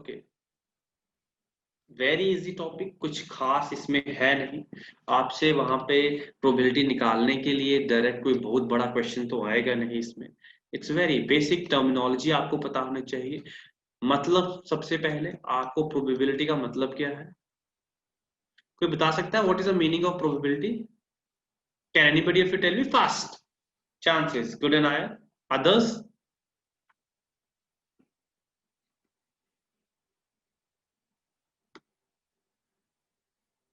Okay, very easy topic, कुछ खास इसमें है नहीं। आपसे वहां पे प्रोबेबिलिटी निकालने के लिए डायरेक्ट कोई बहुत बड़ा क्वेश्चन तो आएगा नहीं इसमें। इट्स वेरी बेसिक टर्मिनोलॉजी आपको पता होना चाहिए। मतलब सबसे पहले आपको प्रोबेबिलिटी का मतलब क्या है, कोई बता सकता है? What is the meaning of probability? Can anybody of you tell me fast? Chances, good and आयर, others?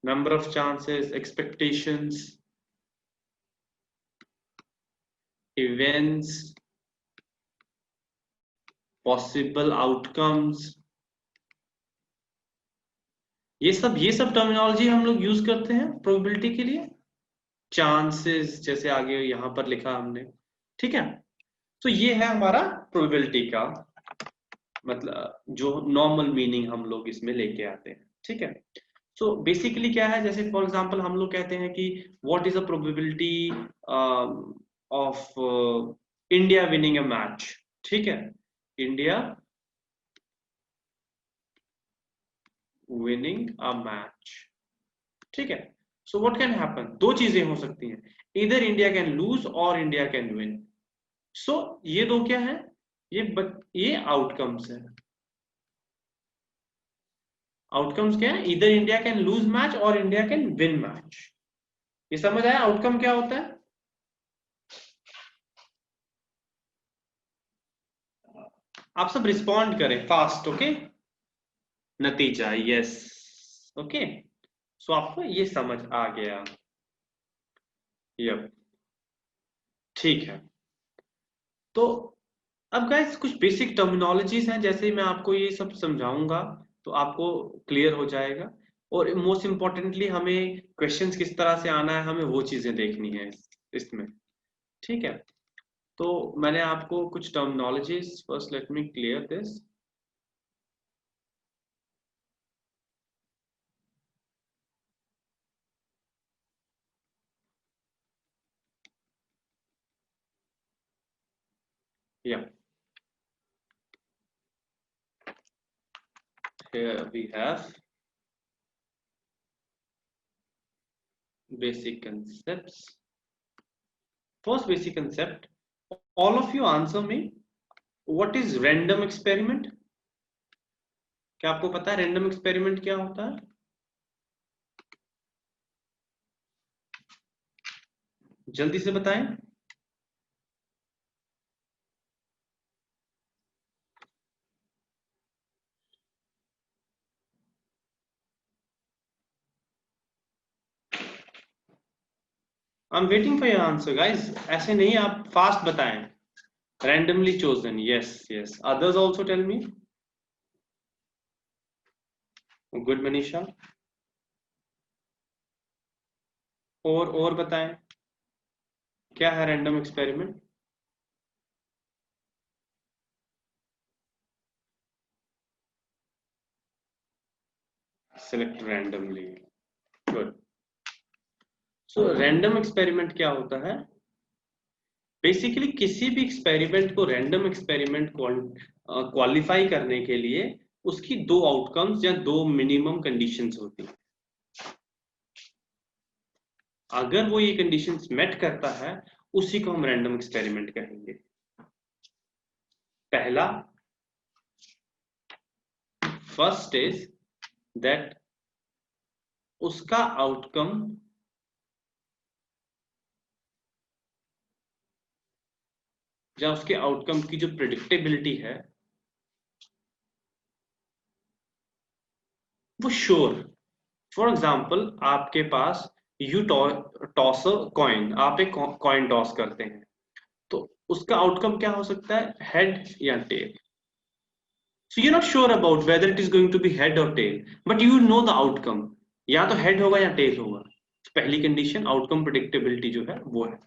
Number of chances, expectations, events, possible outcomes, ये सब टर्मिनोलॉजी हम लोग यूज करते हैं प्रोबेबिलिटी के लिए। चांसेस जैसे आगे यहां पर लिखा हमने, ठीक है। तो ये है हमारा प्रोबेबिलिटी का मतलब जो नॉर्मल मीनिंग हम लोग इसमें लेके आते हैं, ठीक है। सो बेसिकली क्या है, जैसे फॉर एग्जांपल हम लोग कहते हैं कि what is the probability of India winning a match, ठीक है, इंडिया विनिंग अ मैच, ठीक है। सो व्हाट कैन हैपन, दो चीजें हो सकती हैं, इधर इंडिया कैन लूज और इंडिया कैन विन। सो ये दो क्या है, ये आउटकम्स है। आउटकम्स क्या है, इधर इंडिया कैन लूज मैच और इंडिया कैन विन मैच। ये समझ आया आउटकम क्या होता है? आप सब रिस्पॉन्ड करें फास्ट, ओके। नतीजा, यस, ओके। सो आपको ये समझ आ गया, यप, ठीक है। तो अब गाइस कुछ बेसिक टर्मिनोलॉजीज हैं, जैसे ही मैं आपको ये सब समझाऊंगा तो आपको क्लियर हो जाएगा। और मोस्ट इम्पोर्टेंटली हमें क्वेश्चंस किस तरह से आना है, हमें वो चीजें देखनी है इसमें, ठीक है। तो मैंने आपको कुछ terminologies, first let me clear this. या here we have basic concepts. First basic concept, all of you answer me, what is random experiment? क्या आपको पता है रैंडम एक्सपेरिमेंट क्या होता है? जल्दी से बताएं। I am waiting for your answer guys, ऐसे नहीं, आप फास्ट बताएं। Randomly chosen, yes yes, others also tell me. Good Manisha, और बताएं क्या है random experiment? Select randomly, good. So random experiment क्या होता है? बेसिकली किसी भी एक्सपेरिमेंट को रैंडम एक्सपेरिमेंट क्वालिफाई करने के लिए उसकी दो आउटकम्स या दो मिनिमम कंडीशंस होती हैं। अगर वो ये कंडीशंस मेट करता है उसी को हम रैंडम एक्सपेरिमेंट कहेंगे। पहला, फर्स्ट इज दैट उसका आउटकम या उसके आउटकम की जो प्रेडिक्टेबिलिटी है वो श्योर। फॉर एग्जाम्पल आपके पास यू टॉस अ कॉइन, आप एक कॉइन टॉस करते हैं, तो उसका आउटकम क्या हो सकता है, हेड या tell. So you're not sure about whether it is going to be head or tail, but you know the outcome, या तो हेड होगा या टेल होगा। पहली कंडीशन आउटकम प्रेडिक्टेबिलिटी जो है वो है।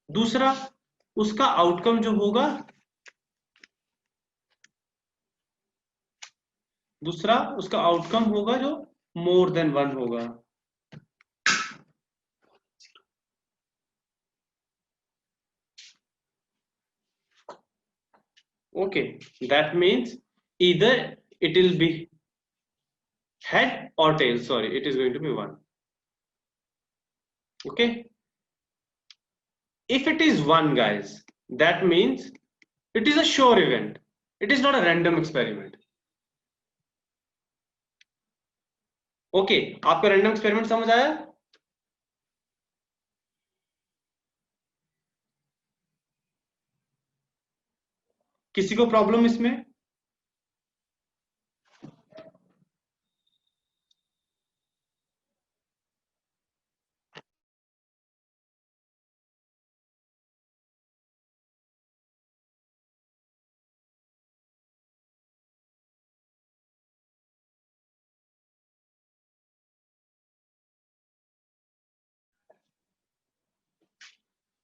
दूसरा, उसका आउटकम जो होगा, दूसरा उसका आउटकम होगा जो मोर देन वन होगा। Okay, that means either it will be head or tail. Sorry, it is going to be 1. Okay, if it is 1 guys, that means it is a sure event, it is not a random experiment. Okay आपका random experiment समझ आया? किसी को problem इसमें?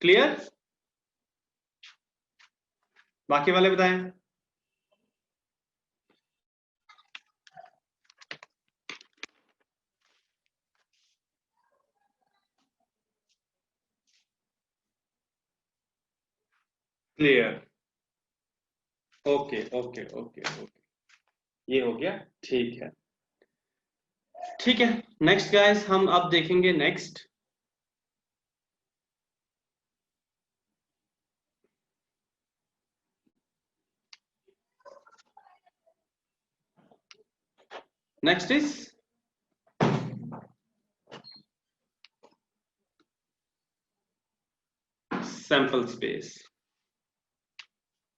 Clear? बाकी वाले बताएं। Clear? Okay okay okay okay, ये हो गया, ठीक है ठीक है। नेक्स्ट गाइस, हम अब देखेंगे next is sample space.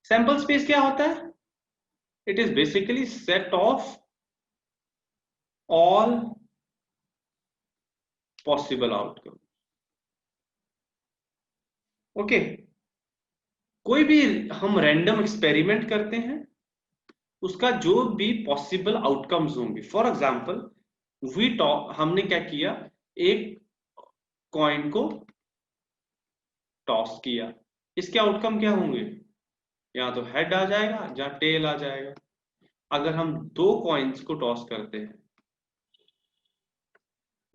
Sample space क्या होता है? It is basically set of all possible outcome. Okay, कोई भी हम रैंडम एक्सपेरिमेंट करते हैं, उसका जो भी पॉसिबल आउटकम्स होंगे, फॉर एग्जांपल हमने क्या किया, एक कॉइन को टॉस किया, इसके आउटकम क्या होंगे? या तो हेड आ जाएगा या टेल आ जाएगा। अगर हम 2 कॉइन्स को टॉस करते हैं,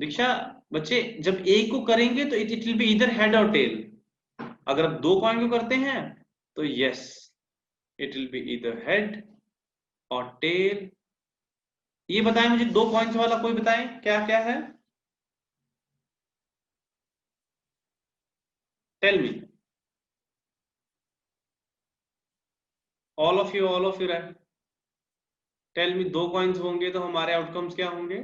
दीक्षा बच्चे, जब एक को करेंगे तो इट विल बी इधर हेड और टेल। अगर आप 2 कॉइन को करते हैं तो यस, इट विल बी इधर हेड और टेल। ये बताएं मुझे, 2 कॉइन्स वाला कोई बताएं क्या क्या है? Tell me, all of you tell me, 2 coins होंगे तो हमारे आउटकम्स क्या होंगे?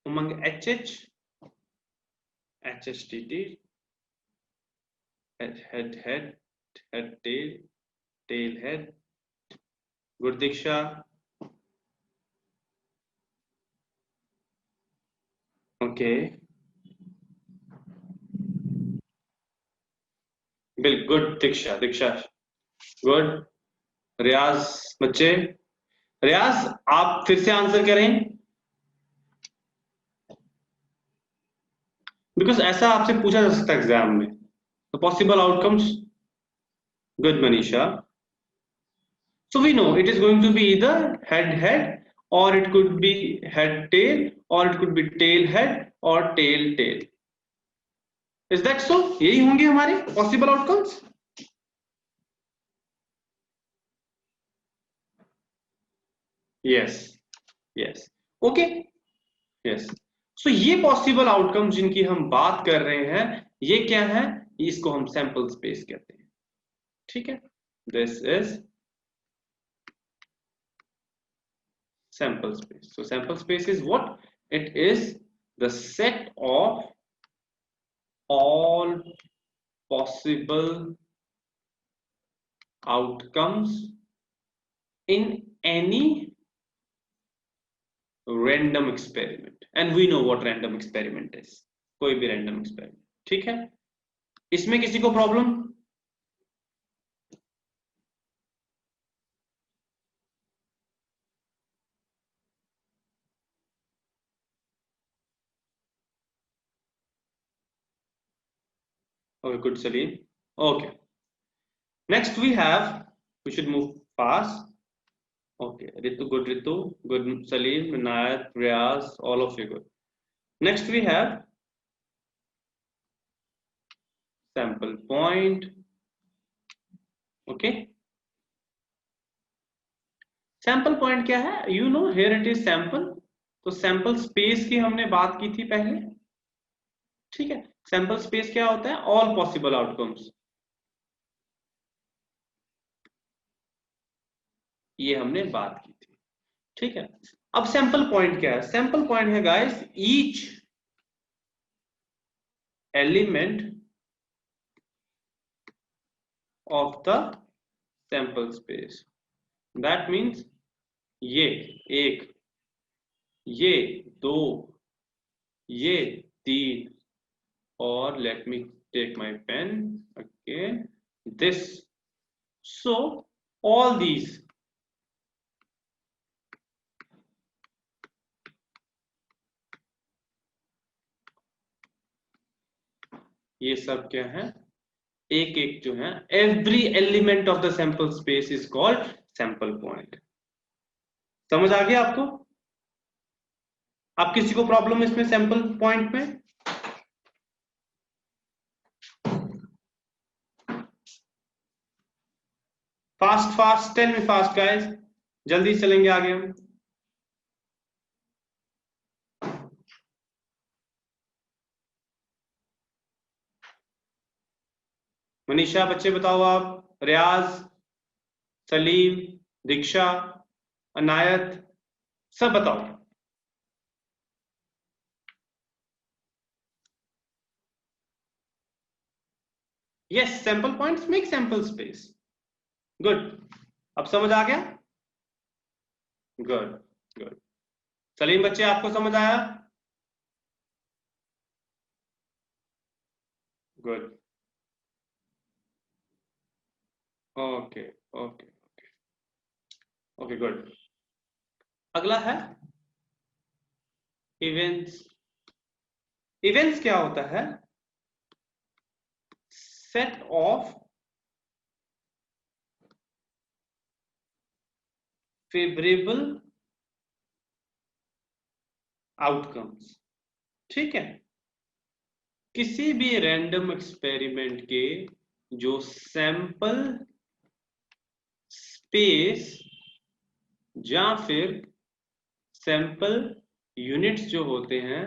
Umang HH, HHTT, head tail, tail head, Gurdiksha, okay बिल्कुल गुड। दीक्षा दीक्षा गुड। रियाज बच्चे, रियाज आप फिर से आंसर करें, बिकॉज ऐसा आपसे पूछा जा सकता है एग्जाम में। तो possible outcomes, good Manisha. So we know it is going to be either head head, or it could be head tail, or it could be tail head or tail tail. Is that so? यही होंगे हमारे possible outcomes? Yes, yes, okay, yes. So ये possible outcomes जिनकी हम बात कर रहे हैं, ये क्या है? इसको हम sample space कहते हैं, ठीक है? This is sample space. So sample space is what? It is the set of all possible outcomes in any random experiment, and we know what random experiment is. कोई भी random experiment, ठीक है? इसमें किसी को problem? Okay, good Salim. Okay, next we should move fast. Okay, Ritu, good Salim, Nayat, Riyaz, all of you good. Next we have sample point. Okay, sample point क्या है? You know here it is sample. तो sample space की हमने बात की थी पहले, ठीक है। सैंपल स्पेस क्या होता है? ऑल पॉसिबल आउटकम्स, ये हमने बात की थी, ठीक है। अब सैंपल पॉइंट क्या है? सैंपल पॉइंट है guys each element of the sample space. That means ये एक, ये दो, ये तीन, और let me take my pen again, this, so all these, ये सब क्या है? एक एक जो है, every element of the sample space is called sample point. समझ आ गया आपको? आप किसी को प्रॉब्लम इसमें सैंपल पॉइंट में? Fast fast, tell me fast guys, जल्दी चलेंगे आगे हम। मनीषा, बच्चे बताओ आप, रियाज, सलीम, दीक्षा, अनायत, सब बताओ। Yes, sample points make sample space. Good, अब समझ आ गया? Good good. सलीम बच्चे, आपको समझ आया? Good, okay okay okay, good. अगला है इवेंट्स। इवेंट्स क्या होता है? सेट ऑफ फेवरेबल आउटकम्स, ठीक है। किसी भी रैंडम एक्सपेरिमेंट के जो सैंपल स्पेस या फिर सैंपल यूनिट्स जो होते हैं,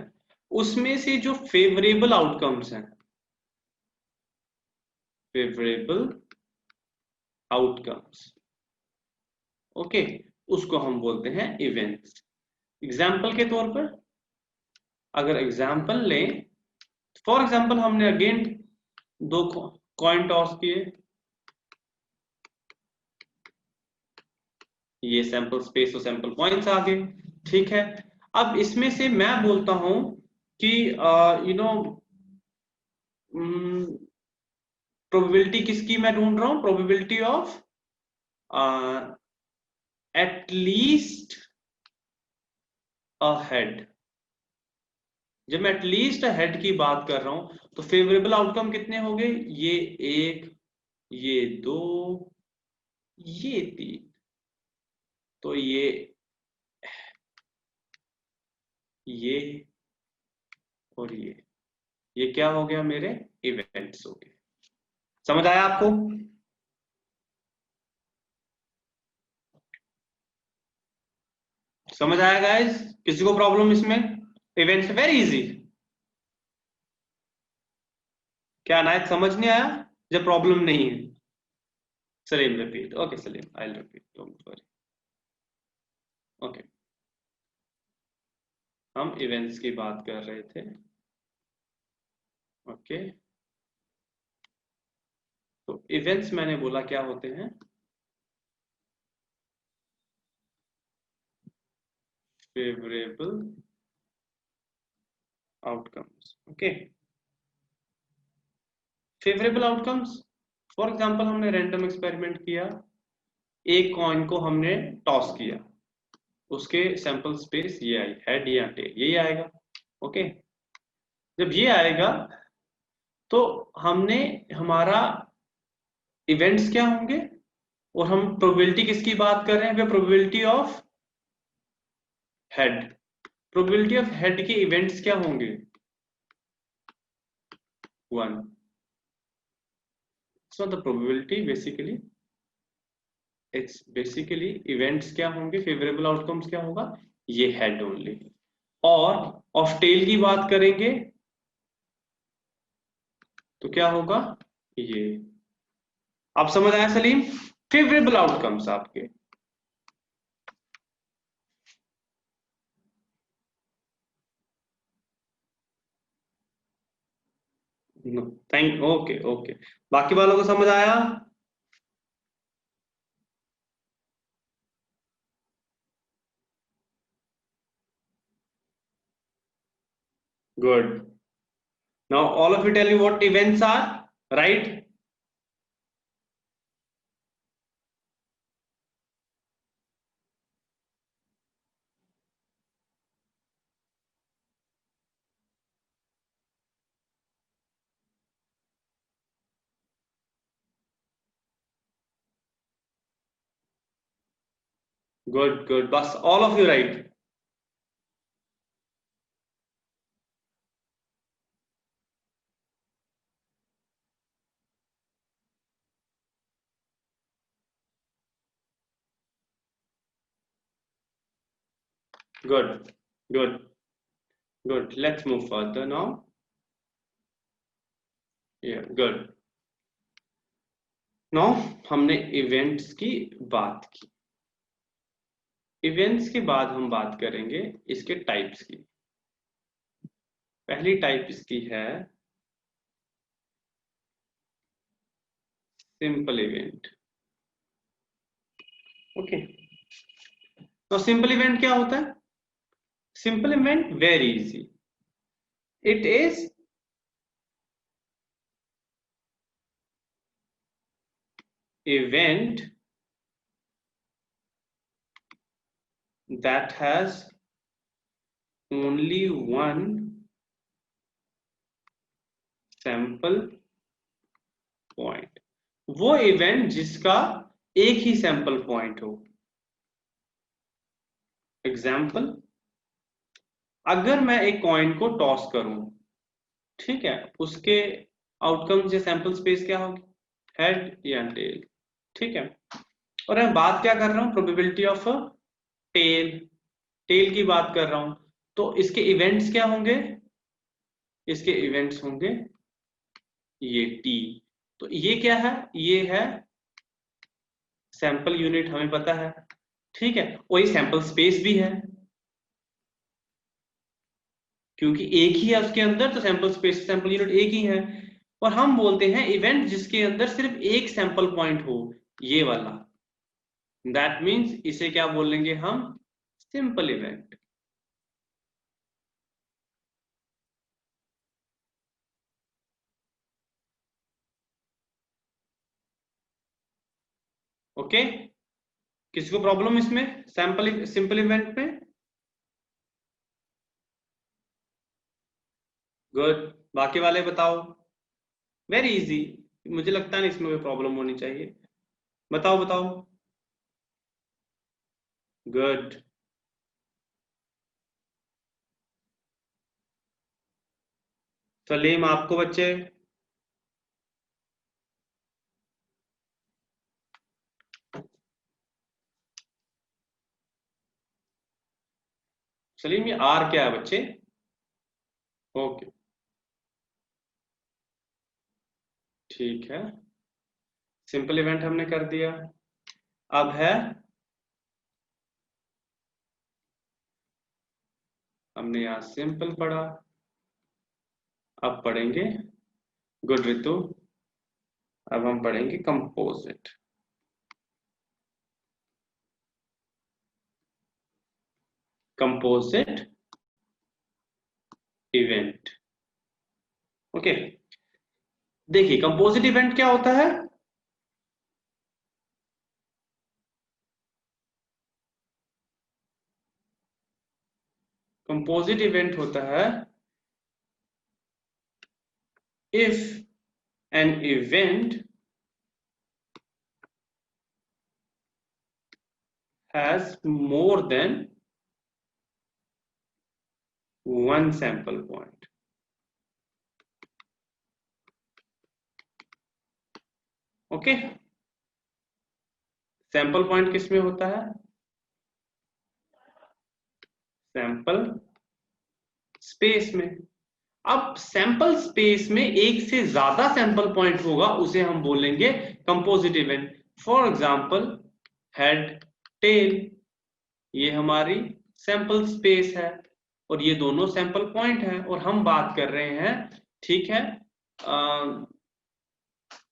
उसमें से जो फेवरेबल आउटकम्स हैं, फेवरेबल आउटकम्स, ओके, उसको हम बोलते हैं इवेंट्स। एग्जाम्पल के तौर पर अगर एग्जाम्पल लें, फॉर एग्जाम्पल हमने अगेन दो कॉइन टॉस किए, ये सैंपल स्पेस और सैंपल पॉइंट्स आ गए, ठीक है। अब इसमें से मैं बोलता हूं कि यू नो प्रोबेबिलिटी किसकी मैं ढूंढ रहा हूं? Probability of at least a head. जब मैं एटलीस्ट अ हेड की बात कर रहा हूं तो फेवरेबल आउटकम कितने हो गए? ये एक, ये दो, ये तीन, तो ये और ये क्या हो गया? मेरे इवेंट्स हो गए। समझ आया आपको? समझ आया गाइस? किसी को प्रॉब्लम इसमें? Events very easy. क्या नायक समझ नहीं आया? जब प्रॉब्लम नहीं है। Salim repeat, okay Salim, I will repeat, don't worry. Okay, हम इवेंट्स की बात कर रहे थे, ओके। तो इवेंट्स मैंने बोला क्या होते हैं? Favourable outcomes, okay. Favourable outcomes, for example हमने रैंडम एक्सपेरिमेंट किया, एक कॉइन को हमने टॉस किया, उसके सैंपल स्पेस ये आई, हेड या टेल, यही आएगा, ओके। जब ये आएगा तो हमने हमारा इवेंट्स क्या होंगे, और हम प्रोबेबिलिटी किसकी बात कर रहे हैं? Probability of head. Probability of head के इवेंट्स क्या होंगे? 1। So the probability basically it's basically events क्या होंगे, फेवरेबल आउटकम्स क्या होगा, ये हेड ओनली। और ऑफ टेल की बात करेंगे तो क्या होगा, ये। आप समझ आया सलीम? फेवरेबल आउटकम्स आपके। थैंक ओके ओके, बाकी वालों को समझ आया? Good. Now all of you tell me what events are, right? Good, good. Bas, all of you right. Good, good, good. Let's move further now. Yeah, good. Now हमने events की बात की। Events के बाद हम बात करेंगे इसके टाइप्स की। पहली टाइप इसकी है सिंपल इवेंट। ओके, तो सिंपल इवेंट क्या होता है? Simple event very easy, it is event that has only one sample point। वो इवेंट जिसका एक ही सैंपल पॉइंट हो। एग्जाम्पल, अगर मैं एक कॉइन को टॉस करूं, ठीक है, उसके आउटकम या सैंपल स्पेस क्या होगी, हेड या टेल, ठीक है। और मैं बात क्या कर रहा हूं, प्रोबेबिलिटी ऑफ टेल, टेल की बात कर रहा हूं, तो इसके इवेंट्स क्या होंगे, इसके इवेंट्स होंगे ये टी। तो ये क्या है, ये है सैंपल यूनिट, हमें पता है, ठीक है, वही सैंपल स्पेस भी है, क्योंकि एक ही है उसके अंदर, तो सैंपल स्पेस सैंपल यूनिट एक ही है। और हम बोलते हैं इवेंट जिसके अंदर सिर्फ एक सैंपल पॉइंट हो, ये वाला, दैट मीन्स इसे क्या बोलेंगे हम, सिंपल इवेंट। ओके, किसी को प्रॉब्लम इसमें, सैंपल सिंपल इवेंट में? गुड, बाकी वाले बताओ। वेरी इजी, मुझे लगता नहीं इसमें कोई प्रॉब्लम होनी चाहिए। बताओ बताओ। गुड, सलीम आपको बच्चे? सलीम ये आर क्या है बच्चे? ओके, ठीक है, सिंपल इवेंट हमने कर दिया। अब है, हमने यहां सिंपल पढ़ा, अब पढ़ेंगे, गुड रितु, अब हम पढ़ेंगे कंपोजिट। Composite event. ओके, देखिए कंपोजिट इवेंट क्या होता है। कंपोजिट इवेंट होता है if an event has more than one sample point। Okay, sample point किस में होता है? सैंपल स्पेस में। अब सैंपल स्पेस में एक से ज्यादा सैंपल पॉइंट होगा, उसे हम बोलेंगे composite event. For example head, tail, ये हमारी सैंपल स्पेस है और ये दोनों सैंपल पॉइंट है, और हम बात कर रहे हैं, ठीक है,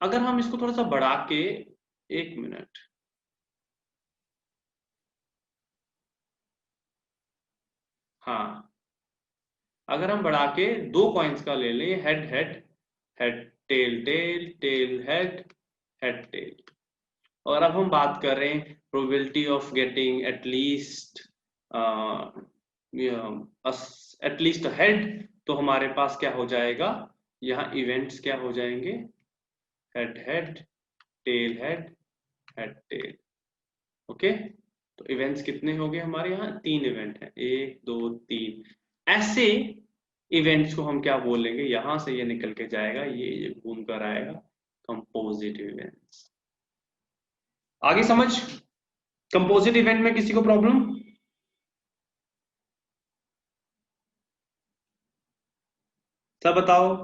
अगर हम इसको थोड़ा सा बढ़ा के, एक मिनट, हाँ, अगर हम बढ़ा के दो कॉइन्स का ले लें, head head, head tail tail, tail head, head tail, और अब हम बात कर रहे हैं probability of getting at least head, तो हमारे पास क्या हो जाएगा, यहाँ इवेंट्स क्या हो जाएंगे, head head, tail head, head tail. Okay, तो इवेंट्स कितने हो गए हमारे यहाँ? 3 इवेंट हैं, 1 2 3। ऐसे इवेंट्स को हम क्या बोलेंगे, यहां से ये निकल के जाएगा, ये घूम कर आएगा, कंपोजिट इवेंट्स। आगे समझ? कंपोजिट इवेंट में किसी को प्रॉब्लम? सब बताओ।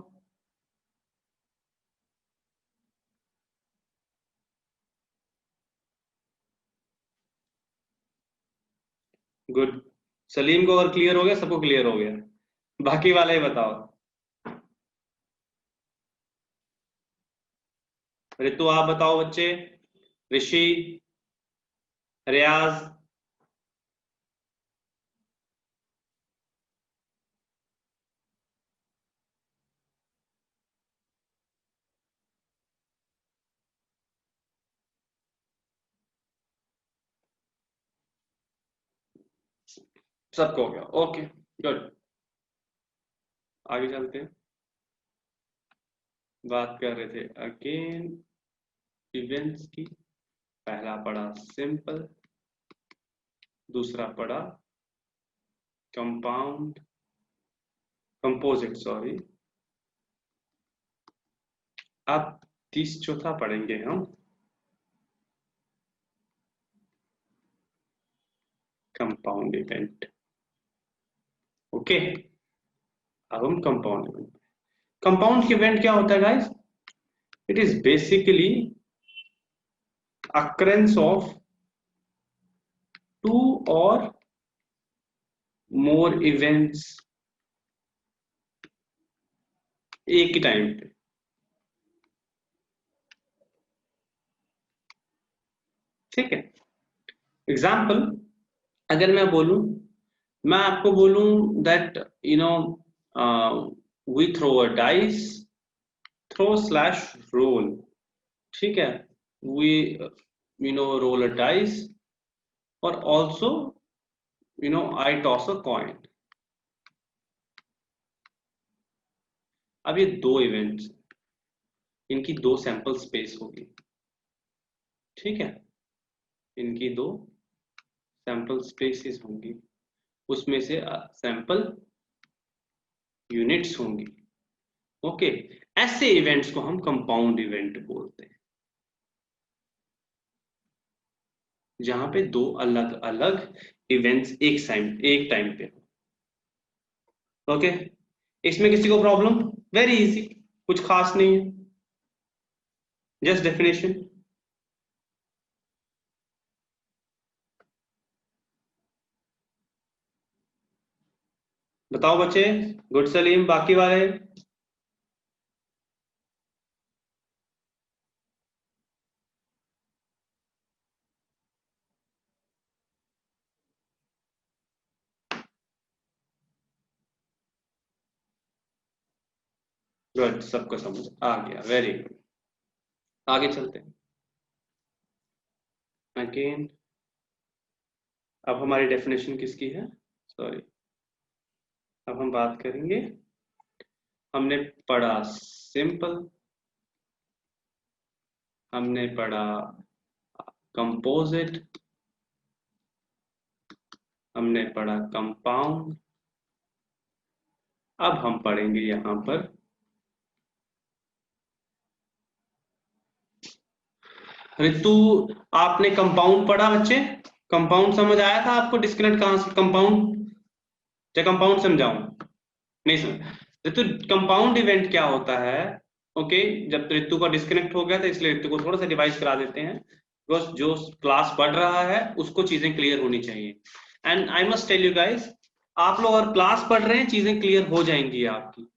गुड। सलीम को अगर क्लियर हो गया, सबको क्लियर हो गया, बाकी वाले बताओ। रितु आप बताओ बच्चे, ऋषि, रियाज, सबको हो गया? Okay, good. आगे चलते हैं। बात कर रहे थे अगेन इवेंट्स की। पहला पढ़ा सिंपल, दूसरा पढ़ा कंपाउंड, कंपोजिट सॉरी, अब चौथा पढ़ेंगे हम कंपाउंड इवेंट। ओके, अब हम कंपाउंड इवेंट। कंपाउंड इवेंट क्या होता है guys? It is basically occurrence of two or more events एक ही टाइम पे। ठीक है, एग्जाम्पल अगर मैं बोलूं, मैं आपको बोलूं that you know we throw a dice, throw slash roll, ठीक है, वी रोल अ डाइस, और also I toss a coin. अब ये दो इवेंट्स, इनकी दो सैंपल स्पेस होगी, ठीक है, इनकी दो सैंपल स्पेसेस होंगी, उसमें से सैंपल यूनिट्स होंगी। ओके, ऐसे इवेंट्स को हम कंपाउंड इवेंट बोलते हैं, जहां पे दो अलग अलग इवेंट्स एक टाइम पे। ओके, इसमें किसी को प्रॉब्लम? वेरी इजी, कुछ खास नहीं है, जस्ट डेफिनेशन। बताओ बच्चे, गुड सलीम, बाकी वाले? गुड, सबको समझ आ गया, वेरी गुड। आगे चलते हैं अगेन। अब हमारी डेफिनेशन किसकी है? सॉरी, अब हम बात करेंगे, हमने पढ़ा सिंपल, हमने पढ़ा कंपोजिट, हमने पढ़ा कंपाउंड, अब हम पढ़ेंगे यहां पर ऋतु, आपने कंपाउंड पढ़ा बच्चे? कंपाउंड समझ आया था आपको? डिस्कनेक्ट कहां से? कंपाउंड, क्या कंपाउंड समझाऊं? नहीं समझ? ऋतु, कंपाउंड इवेंट क्या होता है? ओके, जब ऋतु का डिस्कनेक्ट हो गया था इसलिए ऋतु को थोड़ा सा रिवाइज करा देते हैं, बिकॉज जो क्लास पढ़ रहा है उसको चीजें क्लियर होनी चाहिए। And I must tell you guys, आप लोग अगर क्लास पढ़ रहे हैं चीजें क्लियर हो जाएंगी आपकी।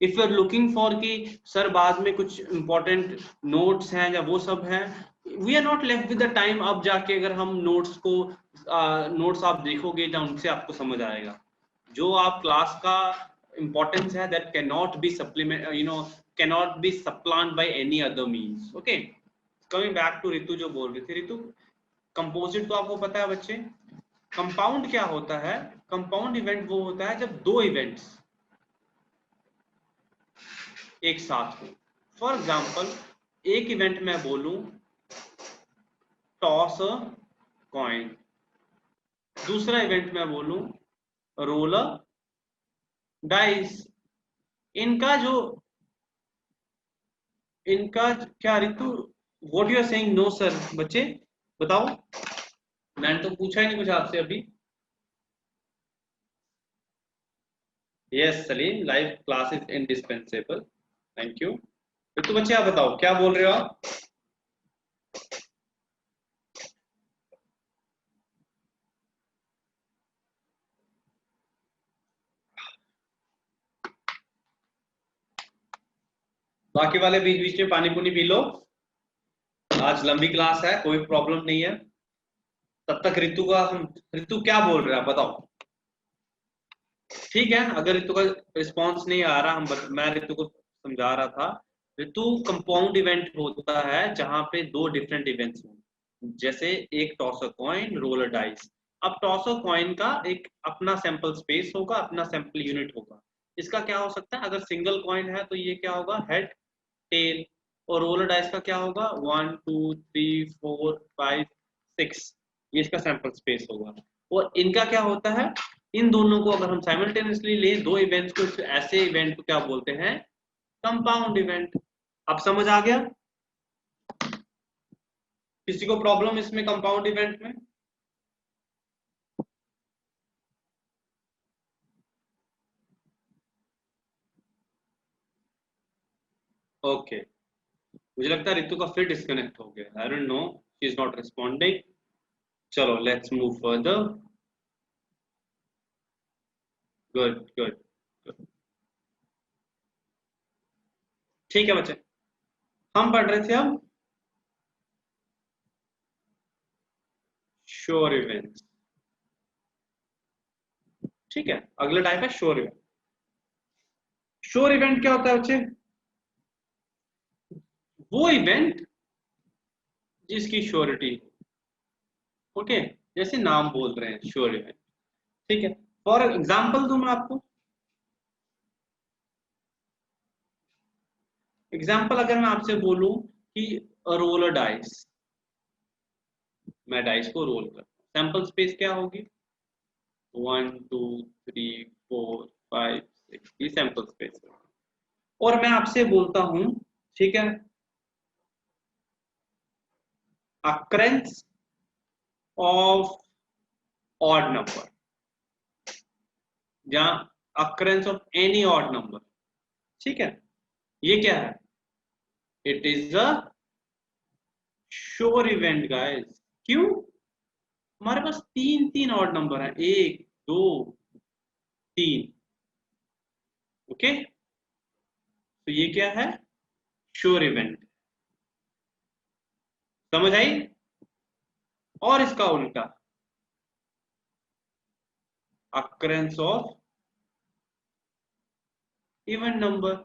If you are looking for कि सर बाद में कुछ इंपॉर्टेंट नोट्स हैं या वो सब है, we are not left with the time. अब जाके अगर हम नोट्स को नोट्स आप देखोगे तो उनसे आपको समझ आएगा। जो आप क्लास का importance है, that cannot be supplement, cannot be supplant by any other means. Okay, coming back to ऋतु, जो बोल रही थी ऋतु, कंपोजिट तो आपको पता है बच्चे। कंपाउंड क्या होता है? कंपाउंड इवेंट वो होता है जब दो इवेंट्स एक साथ हो। फॉर एग्जाम्पल, एक इवेंट मैं बोलूं टॉस अ कॉइन, दूसरा इवेंट मैं बोलूं रोल अ डाइस। इनका जो इनका क्या Ritu, what you are saying? No sir, बच्चे बताओ, मैंने तो पूछा ही नहीं कुछ आपसे अभी। Yes Salim, live class is indispensable, thank you. Ritu बच्चे आप बताओ क्या बोल रहे हो आप? बाकी वाले बीच बीच में पानी पुनी पी लो, आज लंबी क्लास है, कोई प्रॉब्लम नहीं है। तब तक ऋतु का हम, ऋतु क्या बोल रहे हैं आप बताओ? ठीक है, अगर ऋतु का रिस्पॉन्स नहीं आ रहा, मैं ऋतु को समझा रहा था। ऋतु, कंपाउंड इवेंट होता है जहां पे दो डिफरेंट इवेंट्स हों, जैसे एक toss a coin, roll a dice. अब टॉस अ कॉइन का एक अपना सैंपल स्पेस होगा, अपना सैंपल यूनिट होगा। इसका क्या हो सकता है? अगर सिंगल कॉइन है तो ये क्या होगा? Head, tail. और रोल डाइस का क्या होगा? 1 2 3 4 5 6, ये इसका सैंपल स्पेस होगा। और इनका क्या होता है? इन दोनों को अगर हम साइमल्टेनियसली लें, दो इवेंट्स को, तो ऐसे इवेंट को क्या बोलते हैं? Compound event. अब समझ आ गया? किसी को प्रॉब्लम इसमें कंपाउंड इवेंट में? ओके, मुझे लगता है ऋतु का फिर डिस्कनेक्ट हो गया, I don't know, she is not responding. चलो let's move further. Good good good. ठीक है बच्चे, हम पढ़ रहे थे अब श्योर इवेंट्स। ठीक है, अगला टाइप है श्योर इवेंट। श्योर इवेंट क्या होता है बच्चे? वो इवेंट जिसकी श्योरिटी, ओके, जैसे नाम बोल रहे हैं श्योर इवेंट। ठीक है, फॉर एग्जाम्पल दूं मैं आपको? एग्जाम्पल अगर मैं आपसे बोलूं कि रोल अ डाइस, मैं डाइस को रोल करता हूं, सैंपल स्पेस क्या होगी? 1 2 3 4 5 6, ये सैंपल स्पेस है। और मैं आपसे बोलता हूं, ठीक है, अक्रेंस ऑफ ऑड नंबर, जहां occurrence of any odd number. ठीक है, ये क्या है? It is a sure event guys. क्यों? हमारे पास तीन तीन ऑड नंबर हैं, 1 2 3। ओके, तो ये क्या है? Sure event. समझ आई? और इसका उल्टा, occurrence of even number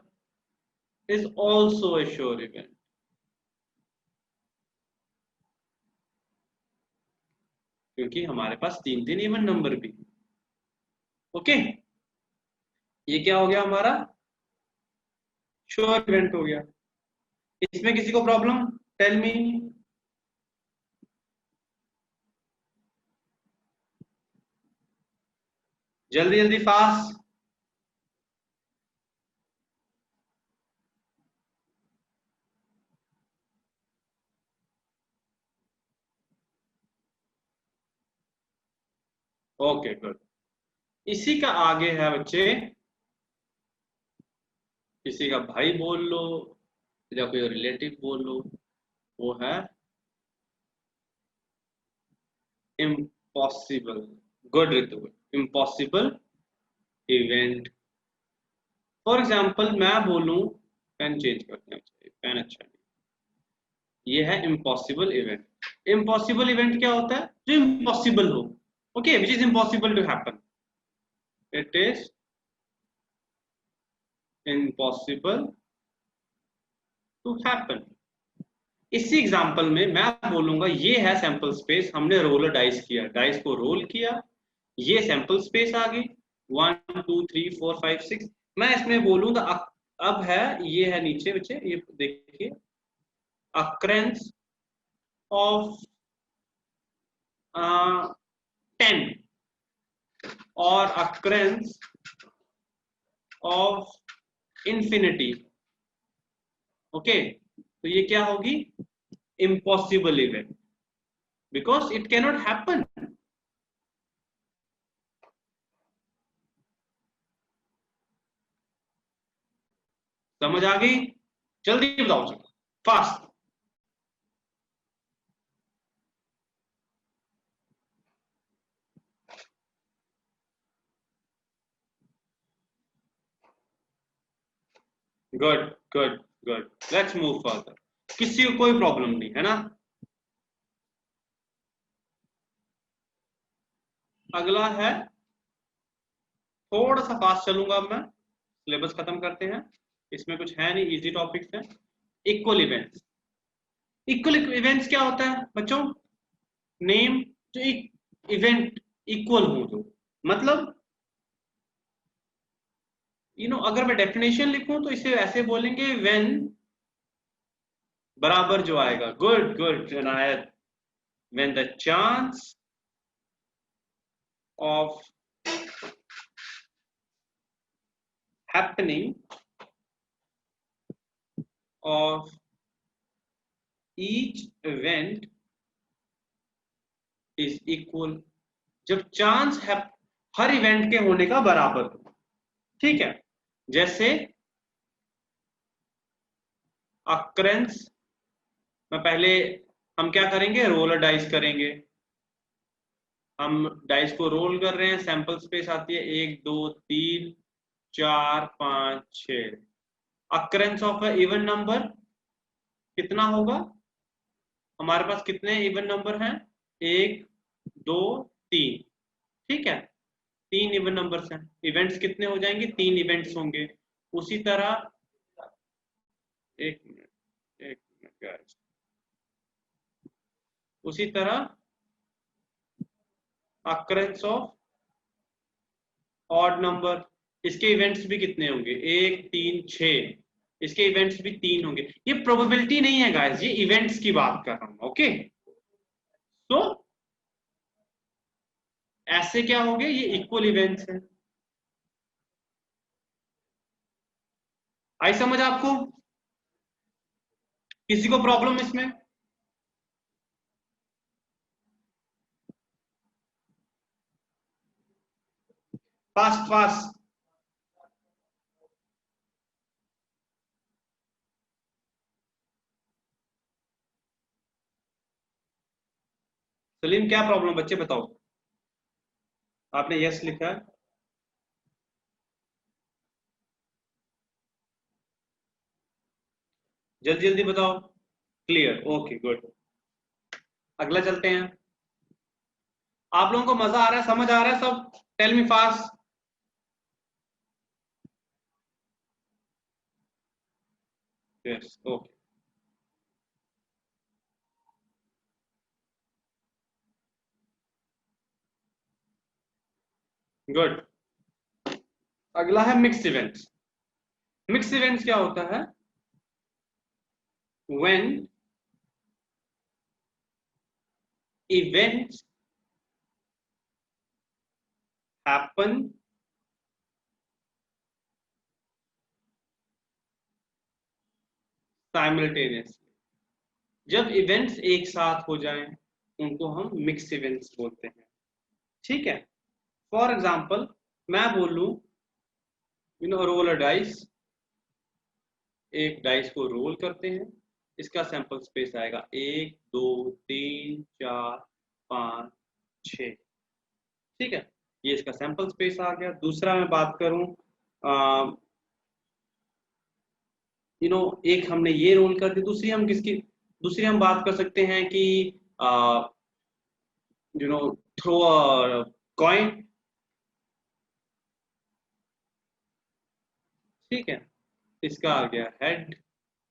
is also a sure event, क्योंकि हमारे पास तीन तीन इवन नंबर भी। ओके, ये क्या हो गया हमारा? श्योर इवेंट हो गया। इसमें किसी को प्रॉब्लम? Tell me. जल्दी जल्दी फास्ट। Okay good. इसी का आगे है बच्चे, किसी का भाई बोल लो या कोई रिलेटिव बोल लो, वो है impossible. Good Ritu, impossible event. For example मैं बोलूं, पेन चेंज करते हैं, पेन अच्छा नहीं, ये है इम्पॉसिबल इवेंट। इम्पॉसिबल इवेंट क्या होता है? जो इम्पॉसिबल हो, okay, which is impossible to happen, it is impossible to happen. इसी एग्जांपल में मैं बोलूंगा ये है सैंपल स्पेस, हमने रोलर डाइस किया, डाइस को रोल किया, ये सैंपल स्पेस आ गई 1 2 3 4 5 6। मैं इसमें बोलूंगा अब है, ये है नीचे बच्चे, ये देखिए, अक्रेंस ऑफ 10 और अक्रेंस ऑफ इंफिनिटी। ओके, तो ये क्या होगी? Impossible event, because it cannot happen. समझ आ गई? जल्दी बताओ, fast. Good good good, let's move further. किसी को कोई प्रॉब्लम नहीं है ना? अगला है, थोड़ा सा फास्ट चलूंगा अब मैं, सिलेबस खत्म करते हैं, इसमें कुछ है नहीं, इजी टॉपिक्स हैं। Equal events. इक्वल इवेंट्स क्या होता है बच्चों? नेम, जो इवेंट इक्वल हो, जो मतलब अगर मैं डेफिनेशन लिखूं तो इसे ऐसे बोलेंगे, व्हेन बराबर जो आएगा, गुड गुड जनायत, when the chance of happening of each event is equal. जब चांस है हर इवेंट के होने का बराबर हो, ठीक है? जैसे अक्रेंस में पहले हम क्या करेंगे? रोलर डाइस करेंगे। हम डाइस को रोल कर रहे हैं, सैंपल स्पेस आती है 1 2 3 4 5 6। अक्रेंस ऑफ इवन नंबर कितना होगा? हमारे पास कितने इवन नंबर हैं? 1 2 3, ठीक है? 3 इवन नंबर्स हैं, इवेंट्स कितने हो जाएंगे? 3 इवेंट्स होंगे। उसी तरह, एक मिनट, एक मिनट गाइस, उसी तरह अक्रेंस ऑफ ऑड नंबर, इसके इवेंट्स भी कितने होंगे? 1 3 6, इसके इवेंट्स भी 3 होंगे। ये प्रोबेबिलिटी नहीं है गाइस, ये इवेंट्स की बात कर रहा हूं, ओके? तो ऐसे क्या हो गए? ये इक्वल इवेंट्स हैं। आई समझ आपको? किसी को प्रॉब्लम इसमें? Fast fast. सलीम, क्या प्रॉब्लम बच्चे बताओ? आपने यस लिखा है। जल्दी जल्दी बताओ। Clear, okay good. अगला चलते हैं। आप लोगों को मजा आ रहा है, समझ आ रहा है सब? Tell me fast. Yes, okay good. अगला है मिक्स इवेंट्स। मिक्स इवेंट्स क्या होता है? When events happen simultaneously. जब इवेंट्स एक साथ हो जाएं, उनको हम मिक्स इवेंट्स बोलते हैं, ठीक है? फॉर एग्जाम्पल मैं बोलूं रोल अ डाइस, एक डाइस को रोल करते हैं, इसका सैंपल स्पेस आएगा 1 2 3 4 5 6। ठीक है, ये इसका सैंपल स्पेस आ गया। दूसरा मैं बात करूं, एक हमने ये रोल कर दी, दूसरी हम बात कर सकते हैं कि थ्रो अ कॉइन। ठीक है, इसका आ गया हेड,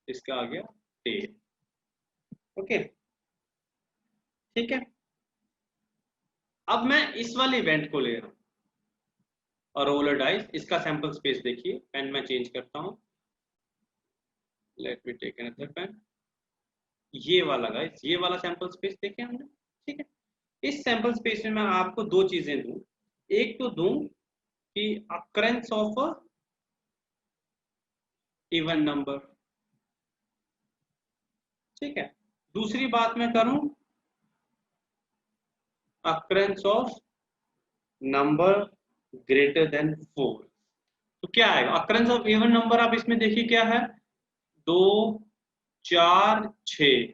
इसका आ गया टेल। ओके, ठीक है। अब मैं इस वाले इवेंट को ले रहा हूं और रोलर डाइस, इसका सैंपल स्पेस देखिए, पेन मैं चेंज करता हूं, let me take another pen. ये वाला गाइस, ये वाला सैंपल स्पेस देखे हमने। ठीक है, इस सैंपल स्पेस में मैं आपको दो चीजें दूं, एक तो दूं कि occurrence of a even number. ठीक है, दूसरी बात मैं करूं occurrence of number greater than 4। तो क्या आएगा अकरेंस ऑफ इवन नंबर? आप इसमें देखिए क्या है, 2 4 6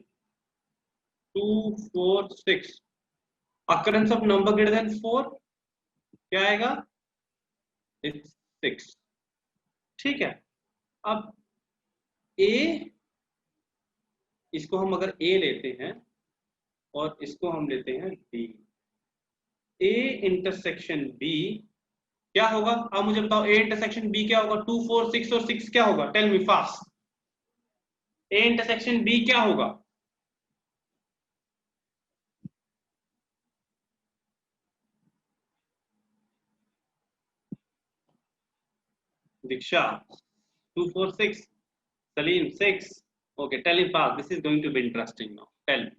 2 4 6। Occurrence of number greater than 4 क्या आएगा? इट्स 6। ठीक है, अब ए, इसको हम अगर ए लेते हैं और इसको हम लेते हैं बी, ए इंटरसेक्शन बी क्या होगा? अब मुझे बताओ, ए इंटरसेक्शन बी क्या होगा? 2 4 6 और 6 क्या होगा? Tell me fast, A intersection B क्या होगा? दीक्षा 2 4 6, Salim 6. Okay, tell him fast. This is going to be interesting now. Tell me.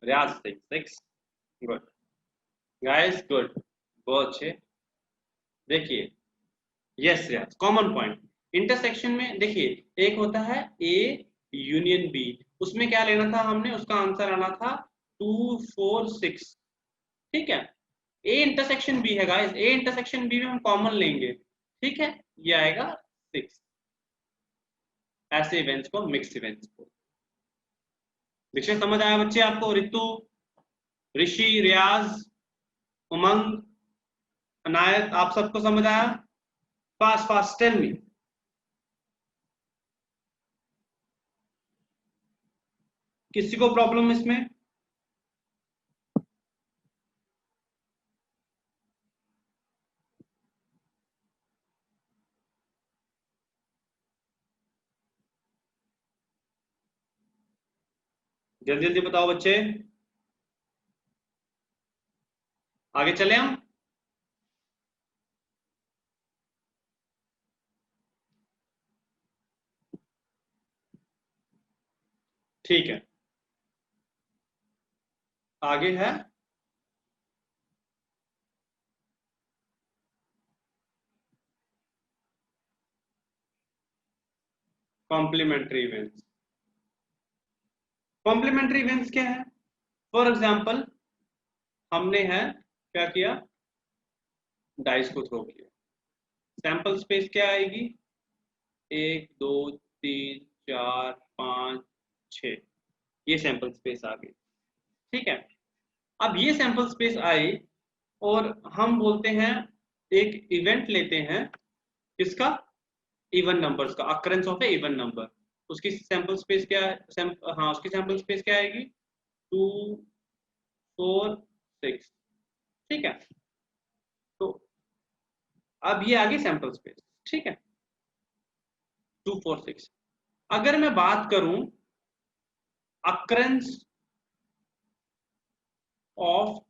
Riyaz 6. Good. Guys, good. बहुत अच्छे। देखिए, यस रियाज, कॉमन पॉइंट इंटरसेक्शन में देखिए, एक होता है ए यूनियन बी, उसमें क्या लेना था हमने? उसका आंसर आना था 2 4 6। ठीक है, ए इंटरसेक्शन बी है गाइस, ए इंटरसेक्शन बी में हम कॉमन लेंगे। ठीक है, ये आएगा 6। ऐसे इवेंट्स को मिक्स इवेंट्स को। विषय समझ आया बच्चे आपको? रितु, ऋषि, रियाज, उमंग, अनायत, आप सबको समझ आया? Fast fast tell me. किसी को प्रॉब्लम इसमें? जल्दी जल्दी बताओ बच्चे, आगे चले हम। ठीक है, आगे है कॉम्प्लीमेंट्री इवेंट्स। कॉम्प्लीमेंट्री इवेंट्स क्या है? फॉर एग्जांपल हमने है क्या किया, डाइस को थ्रो किया, सैंपल स्पेस क्या आएगी? 1 2 3 4 5 6, ये सैंपल स्पेस आ गई। ठीक है, अब ये सैंपल स्पेस आई और हम बोलते हैं, एक इवेंट लेते हैं किसका? इवन नंबर्स का, occurrence of A even number. उसकी सैंपल स्पेस क्या है? हाँ, उसकी सैंपल स्पेस क्या आएगी? 2 4 6। ठीक है, तो अब ये आ गई सैंपल स्पेस। ठीक है, 2 4 6। अगर मैं बात करूं अकरेंस ऑफ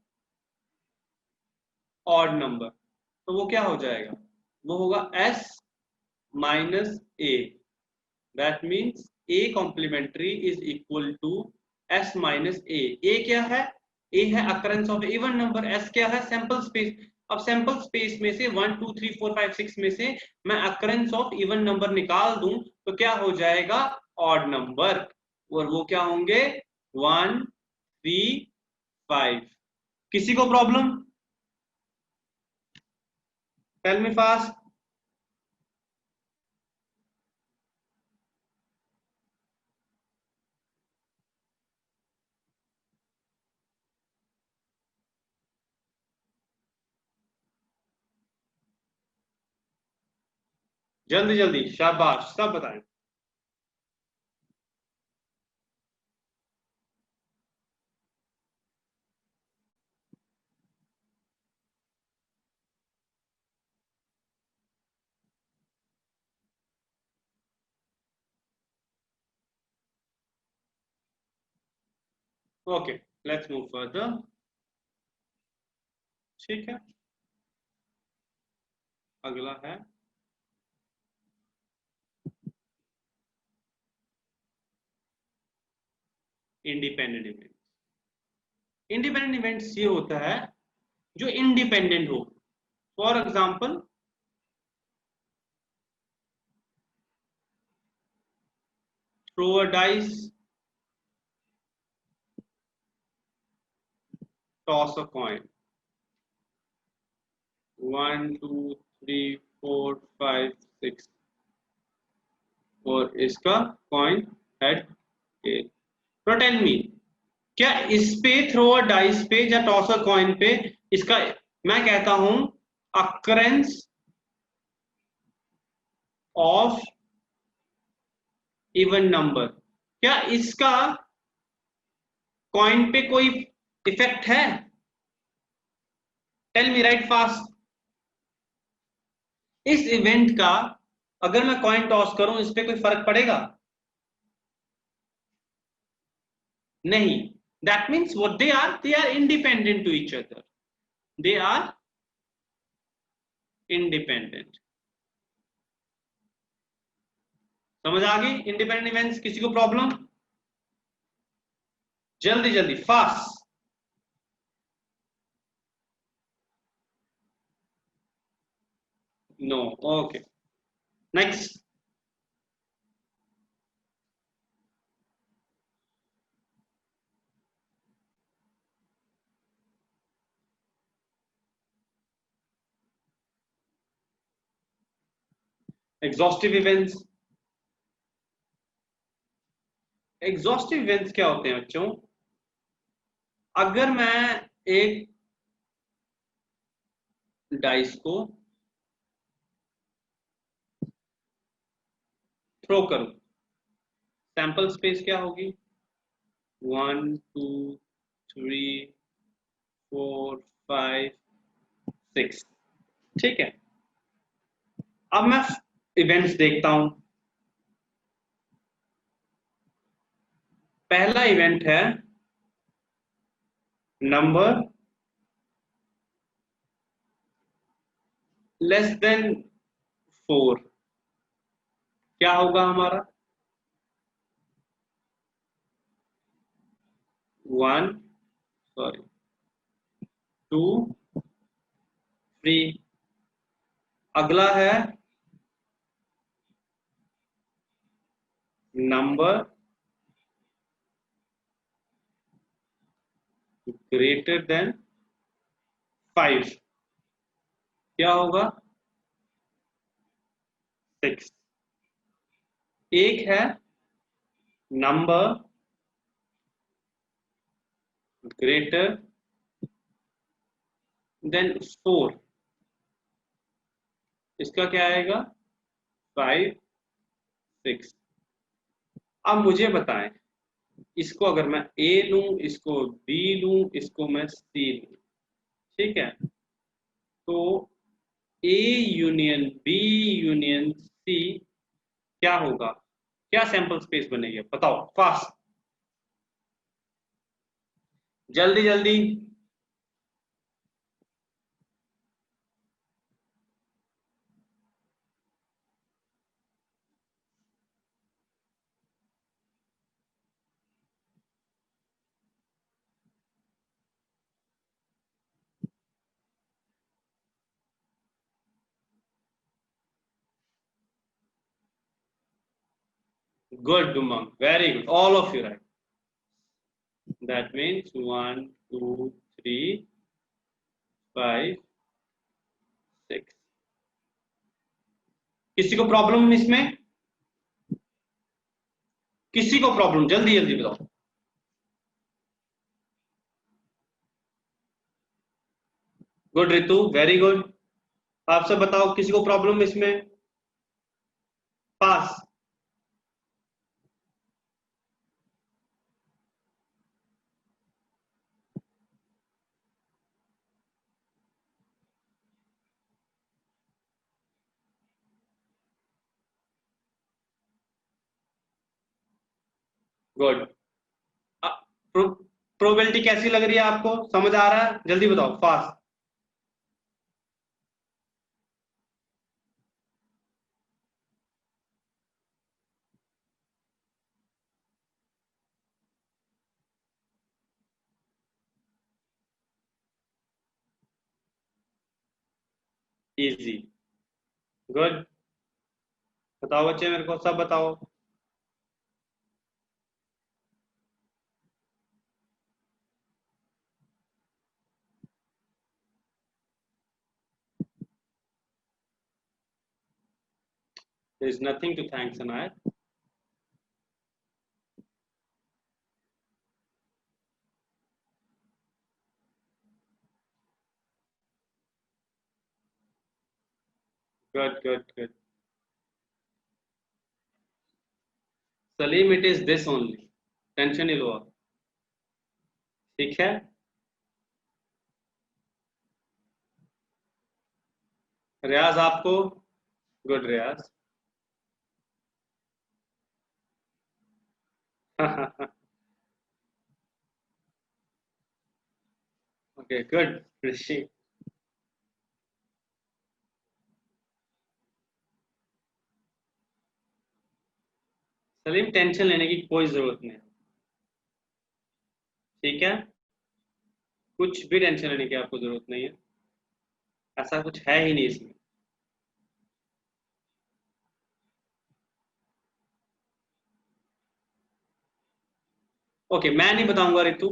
ऑड नंबर, तो वो क्या हो जाएगा? वो होगा s minus A. That means a complementary is equal to s minus A. A क्या है? a है occurrence of even number, s क्या है? Sample space. अब सैंपल स्पेस में से 1 2 3 4 5 6 में से मैं अकरेंस ऑफ इवन नंबर निकाल दूं तो क्या हो जाएगा? Odd number. और वो क्या होंगे? 1 3 5। किसी को प्रॉब्लम? Tell me fast. जल्दी जल्दी, शाबाश, सब बताएं। Okay, let's move further. ठीक है, अगला है इंडिपेंडेंट इवेंट। इंडिपेंडेंट इवेंट्स ये होता है जो इंडिपेंडेंट हो। For example, throw a dice, toss a coin, 1 2 3 4 5 6, और इसका कॉइन हेड टेल। तो टेल मी, क्या इस पे थ्रो अ डाइस पे या टॉस अ कॉइन पे इसका, मैं कहता हूं अक्रेंस ऑफ इवन नंबर, क्या इसका कॉइन पे कोई इफेक्ट है? Tell me right fast. इस इवेंट का अगर मैं कॉइन टॉस करूं इस पे कोई फर्क पड़ेगा? नहीं। That means what they are independent to each other, they are independent. समझ आ गई इंडिपेंडेंट इवेंट्स? किसी को प्रॉब्लम? जल्दी जल्दी, fast. No, okay, next. Exhaustive events. Exhaustive events क्या होते हैं बच्चों? अगर मैं एक डाइस को थ्रो करूं, सैंपल स्पेस क्या होगी? 1 2 3 4 5 6। ठीक है, अब मैं इवेंट्स देखता हूं। पहला इवेंट है नंबर लेस देन 4। क्या होगा हमारा? 1, सॉरी, 2 3। अगला है नंबर ग्रेटर देन 5। क्या होगा? 6। एक है नंबर ग्रेटर देन 4। इसका क्या आएगा? 5 6। अब मुझे बताएं, इसको अगर मैं ए लूं, इसको बी लूं, इसको मैं सी लूं, ठीक है, तो A union B union C क्या होगा? क्या सैंपल स्पेस बनेगी? बताओ फास्ट, जल्दी जल्दी। Good Umang, very good, all of you right. That means 1 2 3 5 6। किसी को प्रॉब्लम इसमें? किसी को प्रॉब्लम? जल्दी जल्दी बताओ। Good Ritu, very good. आप सब बताओ, किसी को प्रॉब्लम इसमें? पास। गुड। प्रोबेबिलिटी कैसी लग रही है आपको? समझ आ रहा है? जल्दी बताओ, फास्ट। इजी। गुड। बताओ बच्चे, मेरे को सब बताओ। There is nothing to thank, Sanayat. Good, good, good. Salim, it is this only. Tension नहीं लो आप। ठीक है। रियाज आपको? गुड रियाज। ओके, गुड ऋषि। सलीम, टेंशन लेने की कोई जरूरत नहीं। ठीक है, कुछ भी टेंशन लेने की आपको जरूरत नहीं है। ऐसा कुछ है ही नहीं इसमें। ओके, मैं नहीं बताऊंगा रितु।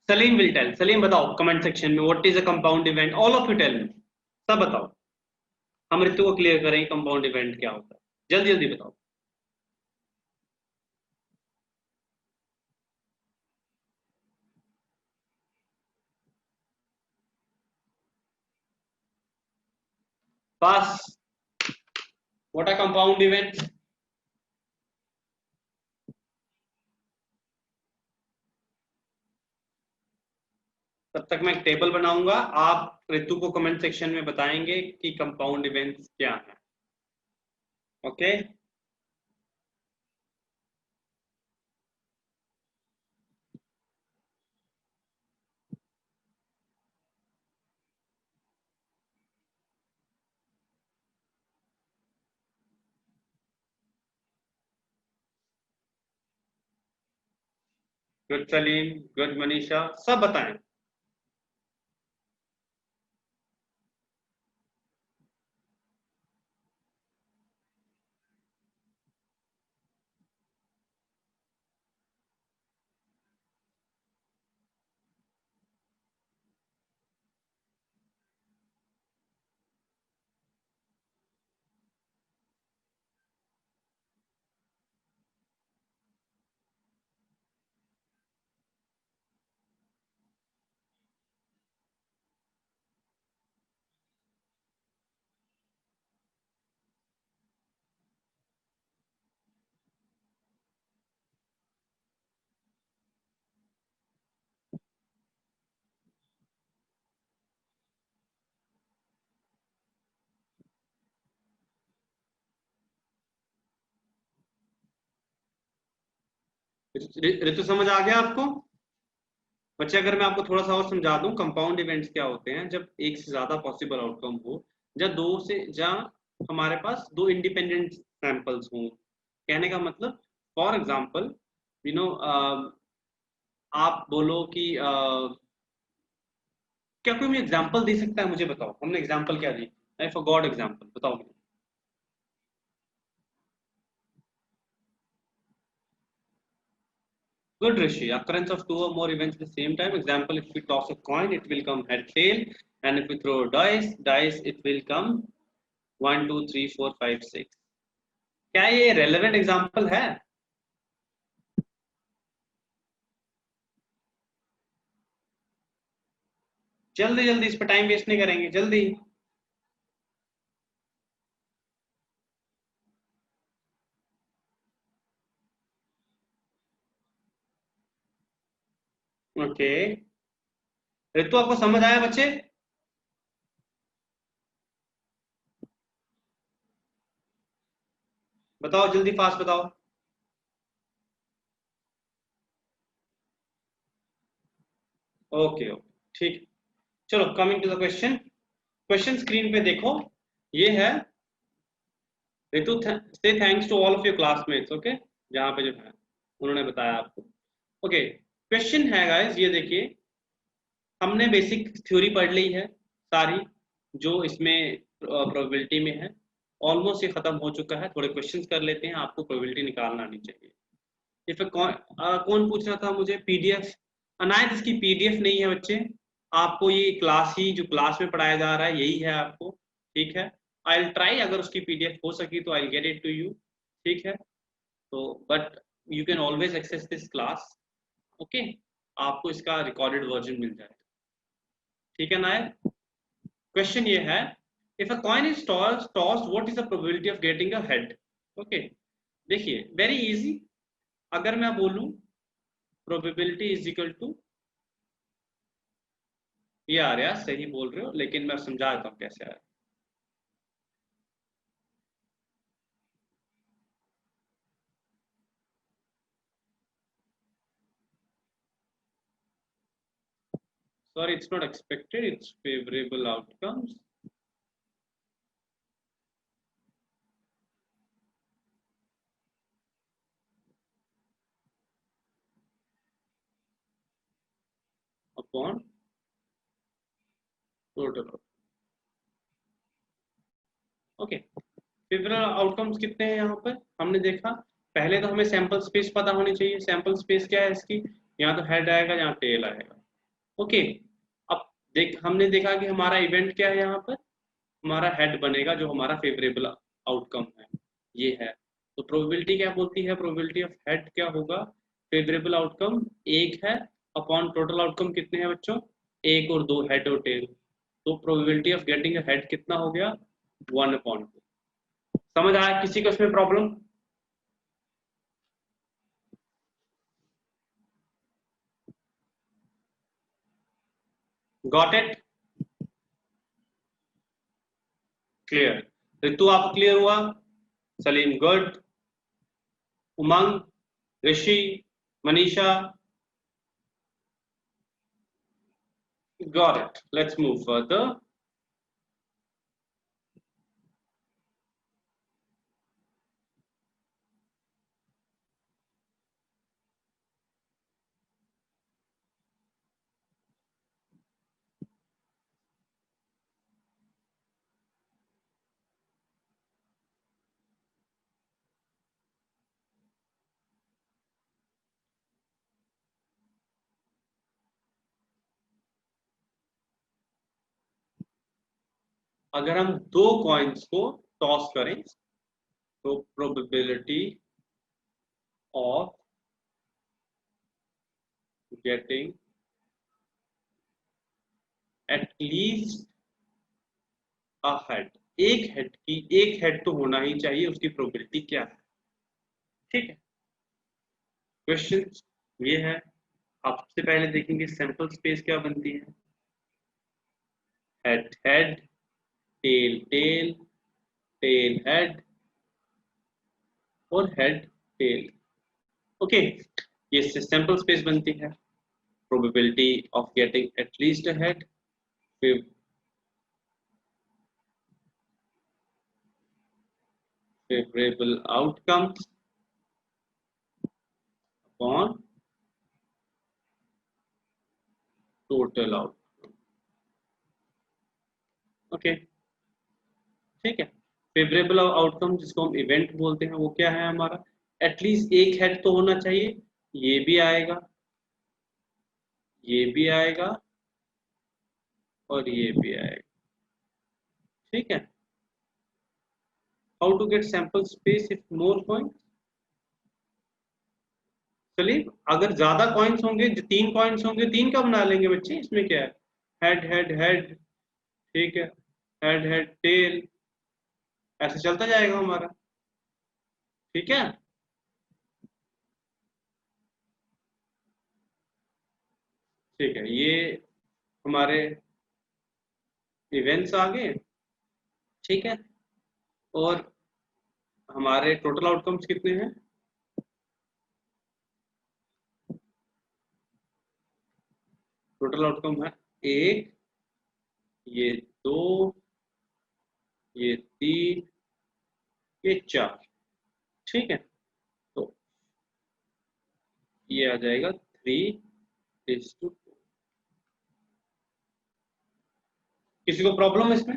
Salim will tell. सलीम बताओ कमेंट सेक्शन में, what is a compound event? All of you tell me. सब बताओ। हम रितु को क्लियर करें कंपाउंड इवेंट क्या होता है। जल्दी जल्दी बताओ। Pass. What are compound event? तब तक मैं एक टेबल बनाऊंगा, आप ऋतु को कमेंट सेक्शन में बताएंगे कि कंपाउंड इवेंट्स क्या है। Okay. Good Salim, good Manisha, सब बताएं। ऋतु समझ आ गया आपको? बच्चे, अगर मैं आपको थोड़ा सा और समझा दूं, कंपाउंड इवेंट्स क्या होते हैं? जब एक से ज्यादा पॉसिबल आउटकम हो, या दो से, जहां हमारे पास दो इंडिपेंडेंट सैंपल्स हों। कहने का मतलब, फॉर एग्जांपल, यू नो, आप बोलो कि क्या कोई मुझे एग्जांपल दे सकता है? मुझे बताओ, हमने एग्जांपल क्या दी? आई फॉरगॉट एग्जांपल, बताओ मुझे। Good, Rishi. Occurrence of two or more events at the same time. Example: if we toss a coin, it will come head tail, and if we throw dice, it will come 1, 2, 3, 4, 5, 6. क्या ये relevant example है? जल्दी जल्दी, इस पर time waste नहीं करेंगे, जल्दी। ओके, ऋतु आपको समझ आया बच्चे? बताओ जल्दी, फास्ट बताओ। ओके ओके, ठीक। चलो, coming to the question. Question screen पे देखो, ये है, ऋतु से thanks to all of your classmates. Okay, जहाँ पे जो है उन्होंने बताया आपको। ओके, क्वेश्चन है गाइस, ये देखिए, हमने बेसिक थ्योरी पढ़ ली है सारी, जो इसमें प्रोबेबिलिटी में है। ऑलमोस्ट ये खत्म हो चुका है, थोड़े क्वेश्चंस कर लेते हैं, आपको प्रोबेबिलिटी निकालना आनी चाहिए। इफ कौन पूछ रहा था मुझे पीडीएफ? अनायत, इसकी पीडीएफ नहीं है बच्चे, आपको ये क्लास ही, जो क्लास में पढ़ाया जा रहा है यही है आपको। ठीक है, आई विल ट्राई, अगर उसकी पीडीएफ हो सकी तो I get it to you. ठीक है, तो but you can always access this class. Okay, आपको इसका रिकॉर्डेड वर्जन मिल जाएगा। ठीक है नायक, क्वेश्चन ये है, if a coin is tossed what is the probability of getting a head? Okay, देखिए वेरी इजी, अगर मैं बोलूं प्रोबेबिलिटी इज इक्वल टू, ये आ रहा है, सही बोल रहे हो, लेकिन मैं समझा देता हूँ कैसे आ रहा है। Sorry, it's not expected, it's favorable outcomes upon total। Okay, favourable outcomes कितने हैं यहाँ पर हमने देखा। पहले तो हमें सैंपल स्पेस पता होनी चाहिए। सैंपल स्पेस क्या है इसकी? यहाँ तो हेड आएगा, यहाँ टेल आएगा। ओके, अब देख, हमने देखा कि हमारा इवेंट क्या है, यहाँ पर हमारा हेड बनेगा, जो हमारा फेवरेबल आउटकम है, ये है। तो प्रोबेबिलिटी क्या बोलती है? प्रोबेबिलिटी ऑफ हेड क्या होगा? फेवरेबल आउटकम एक है, अपॉन टोटल आउटकम कितने हैं बच्चों? एक और दो, हेड और टेल। तो probability of getting a head कितना हो गया? 1/2। समझ आया किसी को इसमें प्रॉब्लम? Got it? क्लियर? ऋतु आप क्लियर हुआ? Salim good, Umang, Rishi, Manisha, got it. Let's move further. अगर हम दो कॉइन्स को टॉस करें, तो probability of getting at least a head, एक हेड तो होना ही चाहिए, उसकी प्रोबेबिलिटी क्या है? ठीक है, क्वेश्चन ये है। आप सबसे पहले देखेंगे सैंपल स्पेस क्या बनती है। Head head, tail tail, tail head, और हेड टेल। ओके, ये सैंपल स्पेस बनती है। Probability of getting at least a head, favorable outcomes upon total outcome। Okay, ठीक है। फेवरेबल आउटकम जिसको हम इवेंट बोलते हैं, वो क्या है हमारा? एटलीस्ट एक हेड तो होना चाहिए, ये भी आएगा, ये भी आएगा, और ये भी आएगा। ठीक है, how to get sample space if more coin. चलिए अगर ज्यादा कॉइन्स होंगे, जो 3 कॉइन्स होंगे 3 का बना लेंगे बच्चे, इसमें क्या है। हेड हेड हेड, ठीक है, हेड हेड टेल, ऐसे चलता जाएगा हमारा, ठीक है। ठीक है, ये हमारे इवेंट्स आ गए, ठीक है। और हमारे टोटल आउटकम्स कितने हैं। टोटल आउटकम है 1, ये 2, ये 3, ये 4, ठीक है। तो ये आ जाएगा 3:2। किसी को प्रॉब्लम है इसमें।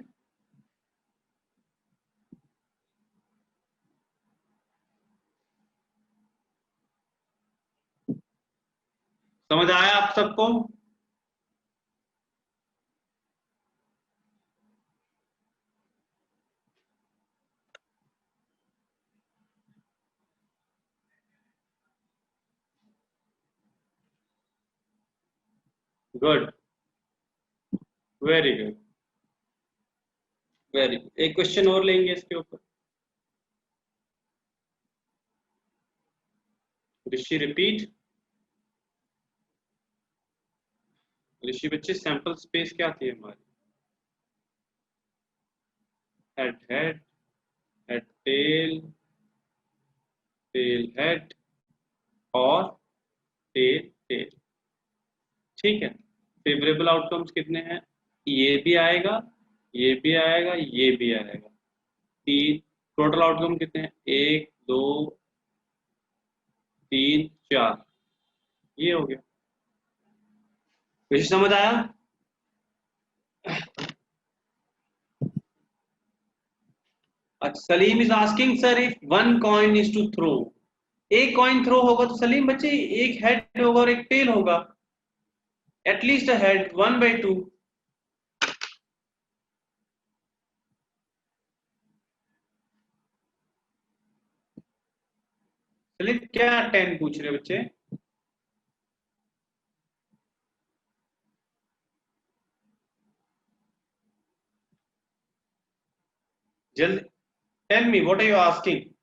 समझ आया आप सबको। Good, very good, very good. एक क्वेश्चन और लेंगे इसके ऊपर। ऋषि रिपीट। ऋषि बच्चे सैंपल स्पेस क्या थी हमारी। Head head, head tail, tail head, और टेल टेल, ठीक है। फेवरेबल आउटकम्स कितने हैं। ये भी आएगा, ये भी आएगा, ये भी आएगा। 3। टोटल आउटकम कितने हैं। 1 2 3 4, ये हो गया। वैसे समझ आया। अच्छा, Salim is asking sir if one coin is to throw. एक कॉइन थ्रो होगा तो सलीम बच्चे एक हेड होगा और एक टेल होगा। At least a head 1/2। सलीम क्या 10 पूछ रहे बच्चे। जल्दी tell me what are you asking.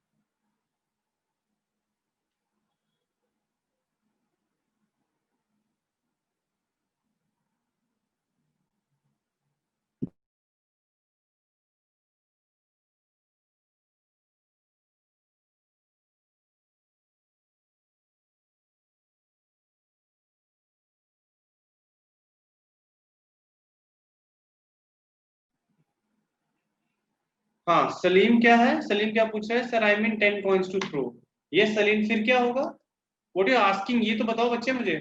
हाँ सलीम क्या है, सलीम क्या पूछ रहा है sir. I mean 10 coins to throw. ये सलीम फिर क्या होगा। व्हाट यू आस्किंग ये तो बताओ बच्चे मुझे।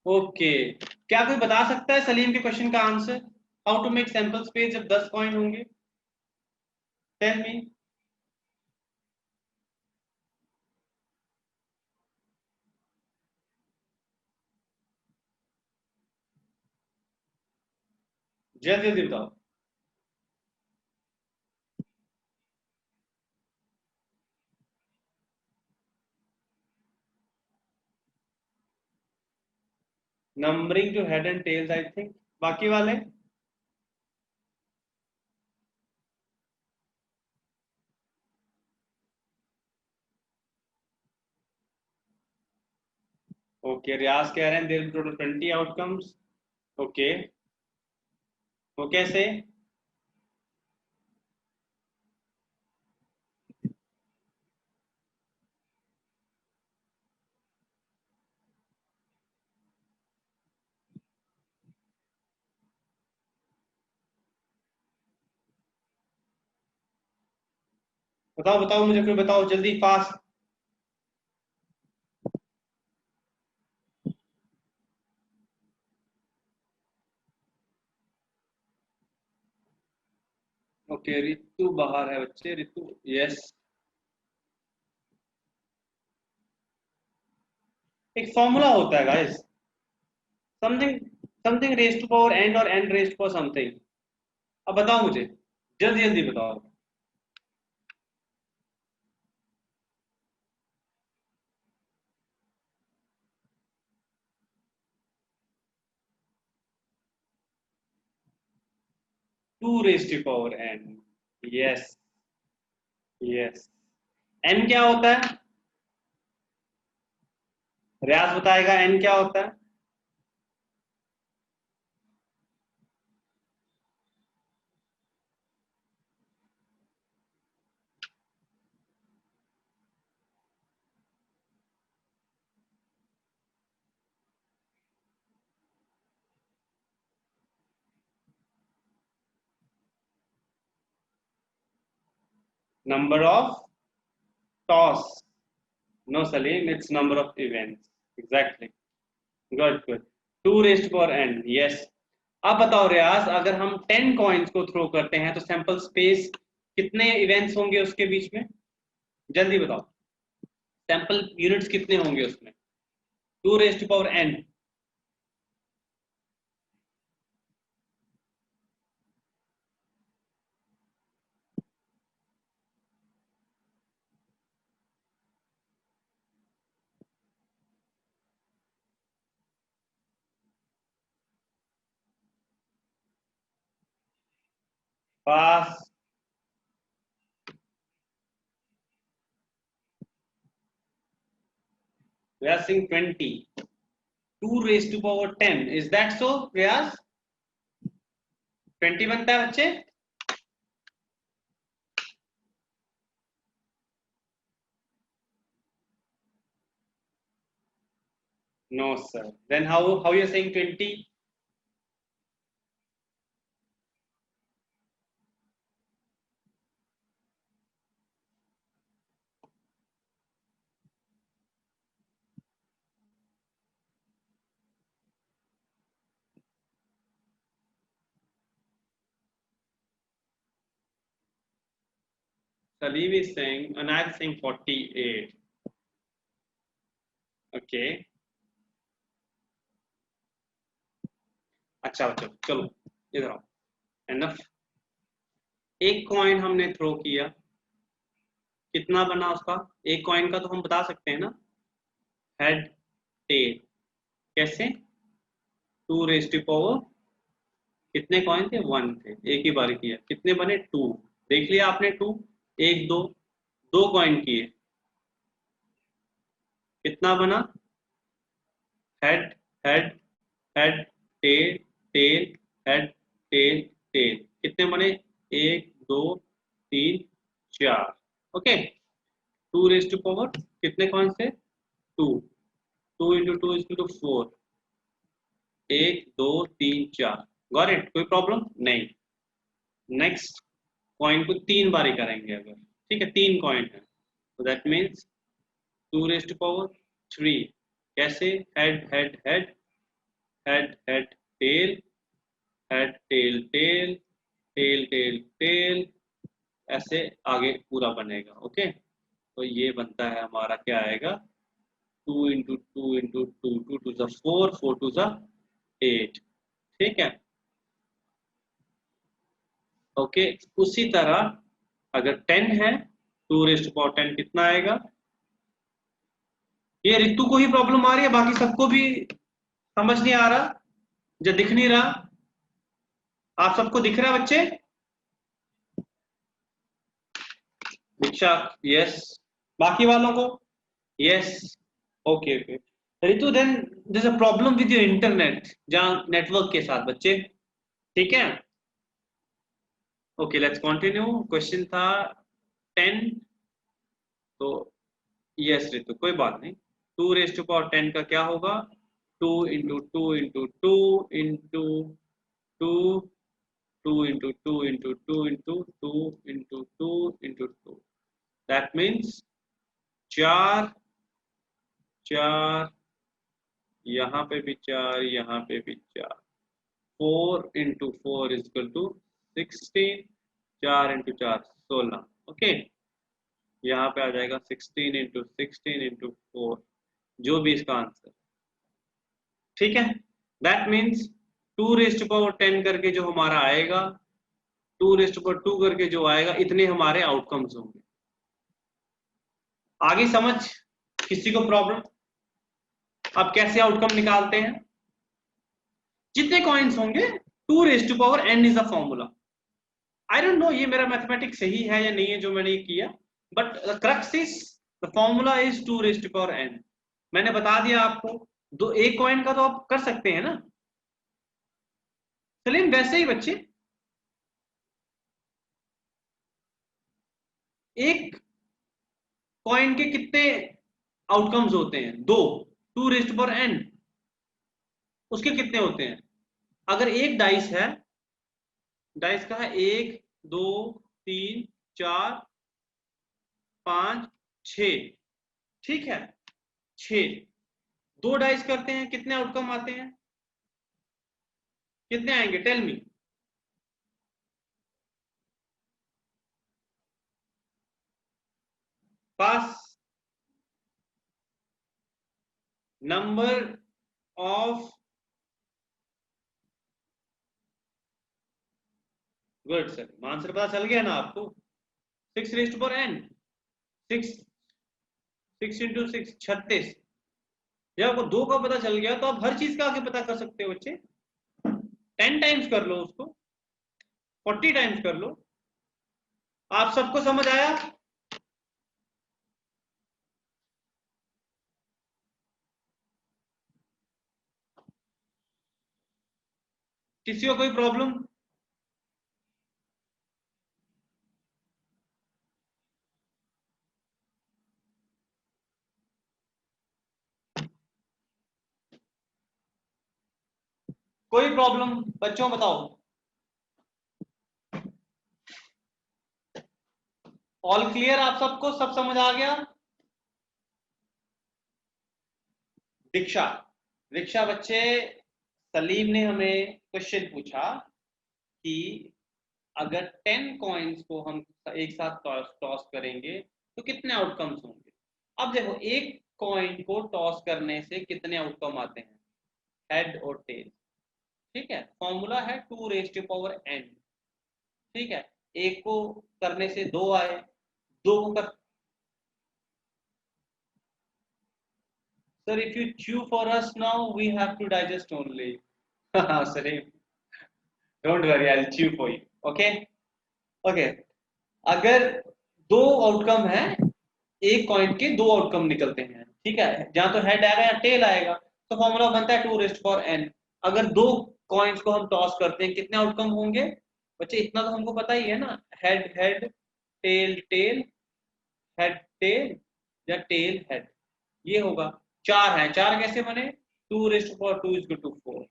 ओके, क्या कोई बता सकता है सलीम के क्वेश्चन का answer. How to make sample space जब 10 कॉइन होंगे। Tell me. जल्दी जल्दी बताओ। Numbering to head and tails I think. बाकी वाले। ओके, रियाज कह रहे हैं देयर टोटल 20 आउटकम्स। ओके, वो कैसे। बताओ बताओ मुझे, कोई बताओ जल्दी फास्ट। ओके, रितु बाहर है बच्चे, रितु यस। एक फॉर्मूला होता है guys, something something raise to power n और n raise to power something. अब बताओ मुझे, जल्दी जल्दी बताओ। Two raise to power n. Yes yes. N क्या होता है? रियाज बताएगा एन क्या होता है। Number of toss. No Salim, it's number of events. Exactly. Good good. Two raise to power n, yes. अब बताओ रियाज, अगर हम 10 कॉइन्स को थ्रो करते हैं तो सैंपल स्पेस कितने इवेंट्स होंगे उसके बीच में? जल्दी बताओ, सैंपल यूनिट्स कितने होंगे उसमें? Two raise to power N. Pass. We are saying 20. 2 raised to power 10. Is that so, Riyaz? 20 बनता है बच्चे? No, sir. Then how you are saying 20? Salim is saying, Anag is saying 48. Okay. अच्छा बच्चों, चलो इधर आओ। एनफ। एक coin हमने थ्रो किया, कितना बना उसका? एक कॉइन का तो हम बता सकते हैं ना, हेड टेल। कैसे? 2 रेज टू पावर, कितने कॉइन थे? 1 थे, एक ही बार किया, कितने बने? 2। देख लिया आपने 2, एक दो, दो कॉइन किए, कितना बना? Head head head tail tail head tail tail, कितने बने? एक दो तीन चार। ओके। 2 रेज टू पावर कितने कॉइन से? 2। 2 इंटू 2 इज टू 4। एक दो तीन चार। Got it? कोई प्रॉब्लम नहीं। नेक्स्ट कॉइन को 3 बारी करेंगे अगर, ठीक है, 3 कॉइन है तो that means 2 raise to power 3। कैसे? Head head head head head tail head tail tail tail tail tail, ऐसे आगे पूरा बनेगा। ओके, तो ये बनता है हमारा, क्या आएगा? 2 into two into two, 2 two ज़ा 4, 4 टू ज़ा 8। ठीक है। ओके, उसी तरह अगर 10 है, 2 रेज टू पावर 10 कितना आएगा? ये रितु को ही प्रॉब्लम आ रही है, बाकी सबको भी समझ नहीं आ रहा, जो दिख नहीं रहा? आप सबको दिख रहा है बच्चे? दीक्षा, यस। बाकी वालों को? Yes. Okay okay. Ritu, then there is a problem with your internet, जहां नेटवर्क के साथ बच्चे, ठीक है? Okay, let's continue. क्वेश्चन था 10, तो यस रितु, कोई बात नहीं। 2 रेज टू पावर 10 का क्या होगा? 2 into two into two into two, 2 into two into two into two into two into to, that means 4 4, यहाँ पे भी 4, यहाँ पे भी 4। 4 into 4 is equal to 16। 4 into 4 16। Okay, यहाँ पे आ जाएगा 16 इंटू 16 इंटू 4, जो भी इसका आंसर। ठीक है, दैट मीन्स 2⁻10 करके जो हमारा आएगा, 2⁻2 करके जो आएगा, इतने हमारे आउटकम्स होंगे। आगे समझ किसी को प्रॉब्लम? अब कैसे आउटकम निकालते हैं? जितने कॉइन्स होंगे 2⁻n is a formula. I don't no ये मेरा मैथमेटिक्स सही है या नहीं है जो मैंने किया, but the crux is the formula is 2⁻n। मैंने बता दिया आपको, दो एक कॉइन का तो आप कर सकते हैं ना। सलीम वैसे ही बच्चे, एक कॉइन के कितने आउटकम्स होते हैं? दो। 2⁻n उसके कितने होते हैं? अगर एक डाइस है, डाइस का है 1 2 3 4 5 6, ठीक है, 6। दो डाइस करते हैं, कितने आउटकम आते हैं? कितने आएंगे? Tell me. Pass number of, good sir, answer पता चल गया ना आपको? 6⁻n, 6 6 into 6 36। जब आपको दो का पता चल गया तो आप हर चीज का आगे पता कर सकते हो बच्चे। 10 टाइम्स कर लो उसको, 40 टाइम्स कर लो। आप सबको समझ आया? किसी को कोई प्रॉब्लम? कोई प्रॉब्लम बच्चों बताओ। All clear? आप सबको सब समझ आ गया? दीक्षा, दीक्षा बच्चे, सलीम ने हमें क्वेश्चन पूछा कि अगर 10 कॉइन्स को हम एक साथ टॉस करेंगे तो कितने आउटकम्स होंगे? अब देखो, एक कॉइन को टॉस करने से कितने आउटकम आते हैं? हेड और टेल, ठीक है। फॉर्मूला है 2⁻n, ठीक है। एक को करने से दो आए, दो को कर, sir if you chew for us now we have to digest only. Sir don't worry, I will chew for you, okay okay. अगर दो आउटकम है, एक कॉइन के दो आउटकम निकलते हैं, ठीक है, जहां तो हेड आएगा या टेल आएगा, तो फॉर्मूला बनता है 2⁻n। अगर दो कॉइन्स को हम टॉस करते हैं, कितने आउटकम होंगे बच्चे? इतना तो हमको पता ही है ना, head head, tail tail, head tail या टेल हेड, ये होगा। चार है, चार कैसे बने? 2⁻2 इज टू 4।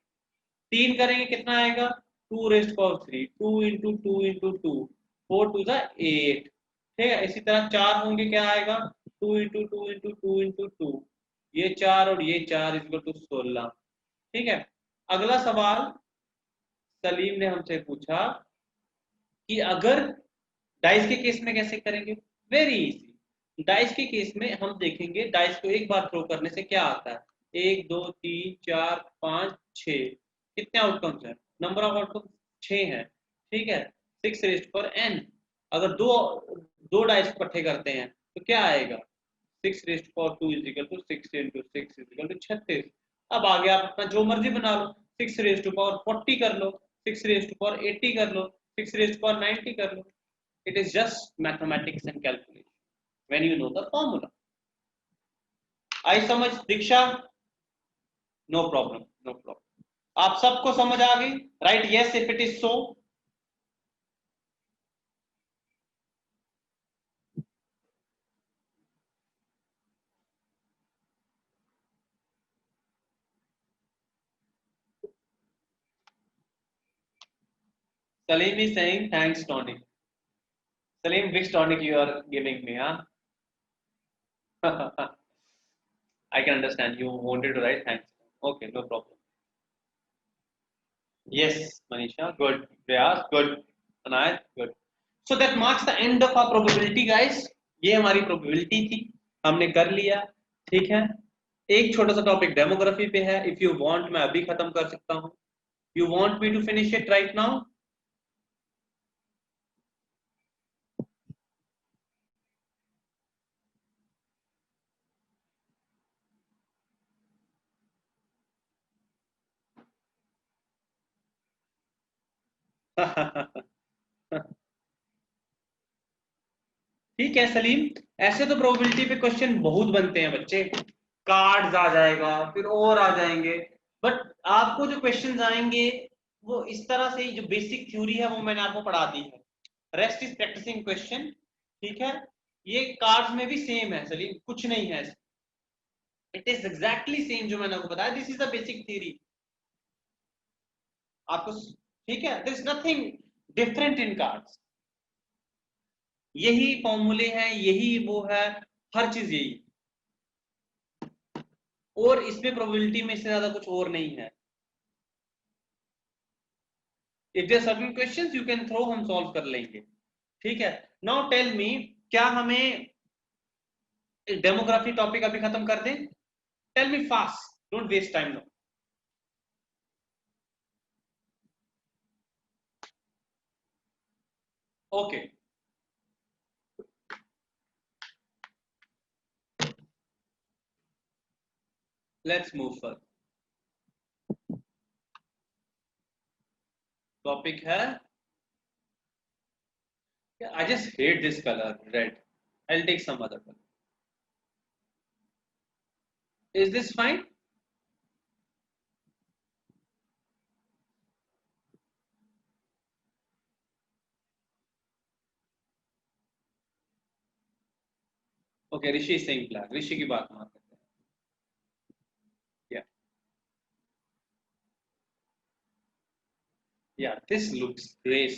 तीन करेंगे कितना आएगा? 2⁻3, 2 इंटू 2 इंटू 2, 4 टू द 8, ठीक है। इसी तरह चार होंगे, क्या आएगा? 2 इंटू 2 इंटू 2 इंटू 2, ये चार और ये चार इक्वल टू 16, ठीक है। अगला सवाल सलीम ने हमसे पूछा कि अगर डाइस के केस में कैसे करेंगे? Very easy. डाइस के केस में हम देखेंगे, डाइस को एक बार थ्रो करने से क्या आता है? 1 2 3 4 5 6, कितने आउटकम्स हैं? नंबर ऑफ आउटकम 6 है, ठीक है। 6⁻n। अगर दो दो डाइस इकट्ठे करते हैं तो क्या आएगा? 6⁻2 is equal to 6 into 6 is equal to 36। अब आगे आप अपना जो मर्जी बना लो, 6⁻40 कर लो, 6⁻80 कर लो, 6⁻90 कर लो। It is just mathematics and calculation when you know the formula. आई समझ Diksha? No problem, no problem. आप सबको समझ आ गई? Right, yes if it is so. Salim is saying thanks tonic. Salim, which tonic you are giving me, huh? I can understand you wanted to write thanks. Okay, no problem. Yes, Manisha, good. Prayas, good. Anayat, good. So that marks the end of our probability, guys. ये हमारी probability थी, हमने कर लिया, ठीक है। एक छोटा सा टॉपिक डेमोग्राफी पे है, इफ यू वांट मैं अभी खत्म कर सकता हूँ, You want me to finish it right now? ठीक है सलीम, ऐसे तो प्रोबेबिलिटी पे क्वेश्चन बहुत बनते हैं बच्चे, कार्ड्स आ जाएगा, फिर और आ जाएंगे, बट आपको जो क्वेश्चंस आएंगे वो इस तरह से, जो बेसिक थ्योरी है वो मैंने आपको पढ़ा दी है, रेस्ट इज प्रैक्टिसिंग क्वेश्चन। ठीक है, ये कार्ड्स में भी सेम है सलीम, कुछ नहीं है, इट इज एग्जैक्टली सेम जो मैंने आपको बताया, this is the basic theory आपको। ठीक है, this nothing different in cards, यही फॉर्मूले हैं, यही वो है, हर चीज यही, और इसमें प्रोबेबिलिटी में इससे ज्यादा कुछ और नहीं है। If there certain questions you can throw, हम सॉल्व कर लेंगे। ठीक है, नाउ टेल मी, क्या हमें डेमोग्राफी टॉपिक अभी खत्म कर दें? Tell me fast, don't waste time no. Okay, let's move further. Topic है, I just hate this colour red, I will take some other colour. Is this fine? Okay, Rishi Singh black, Rishi की बात मान करते हैं। Yeah, this looks great.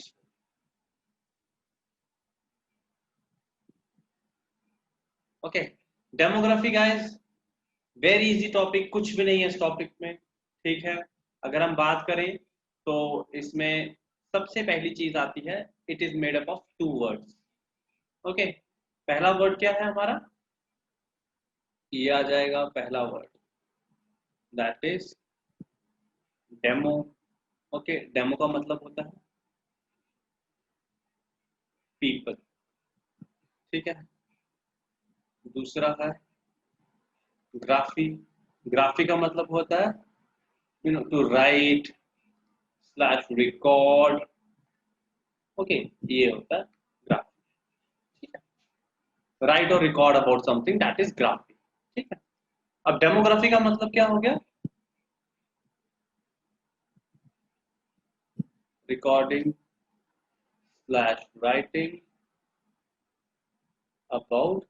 Okay, demography guys, very easy topic, कुछ भी नहीं है इस टॉपिक में। ठीक है, अगर हम बात करें तो इसमें सबसे पहली चीज आती है, it is made up of two words. Okay, पहला वर्ड क्या है हमारा? ये आ जाएगा पहला word, that is demo. Okay, demo का मतलब होता है पीपल। ठीक है, दूसरा है ग्राफी। ग्राफी का मतलब होता है to write slash record. Okay, ये होता है ग्राफी। ठीक है, राइट और record about something, that is graphy. ठीक है, अब डेमोग्राफी का मतलब क्या हो गया? Recording slash writing about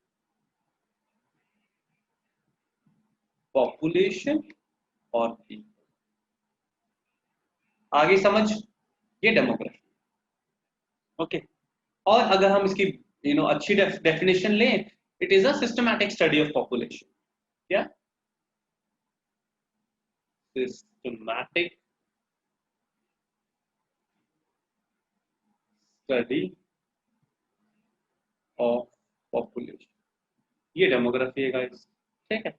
population और पीपल। आगे समझ, ये डेमोग्राफी। ओके, और अगर हम इसकी अच्छी डेफिनेशन लें, it is a systematic study of population. क्या? सिस्टमैटिक स्टडी ऑफ पॉपुलेशन, ये डेमोग्राफी है गाइस। ठीक है,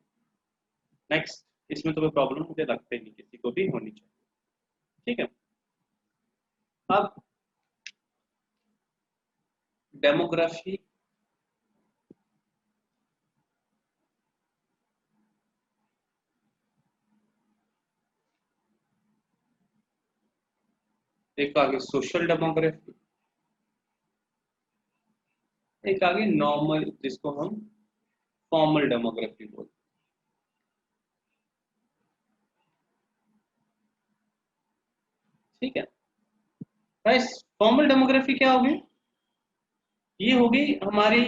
नेक्स्ट, इसमें तो कोई प्रॉब्लम मुझे लगता ही नहीं किसी को भी होनी चाहिए। ठीक है, अब डेमोग्राफी एक आगे सोशल डेमोग्राफी, एक आगे नॉर्मल, जिसको हम फॉर्मल डेमोग्राफी बोलते हैं। ठीक है गाइस, फॉर्मल डेमोग्राफी क्या होगी? ये होगी हमारी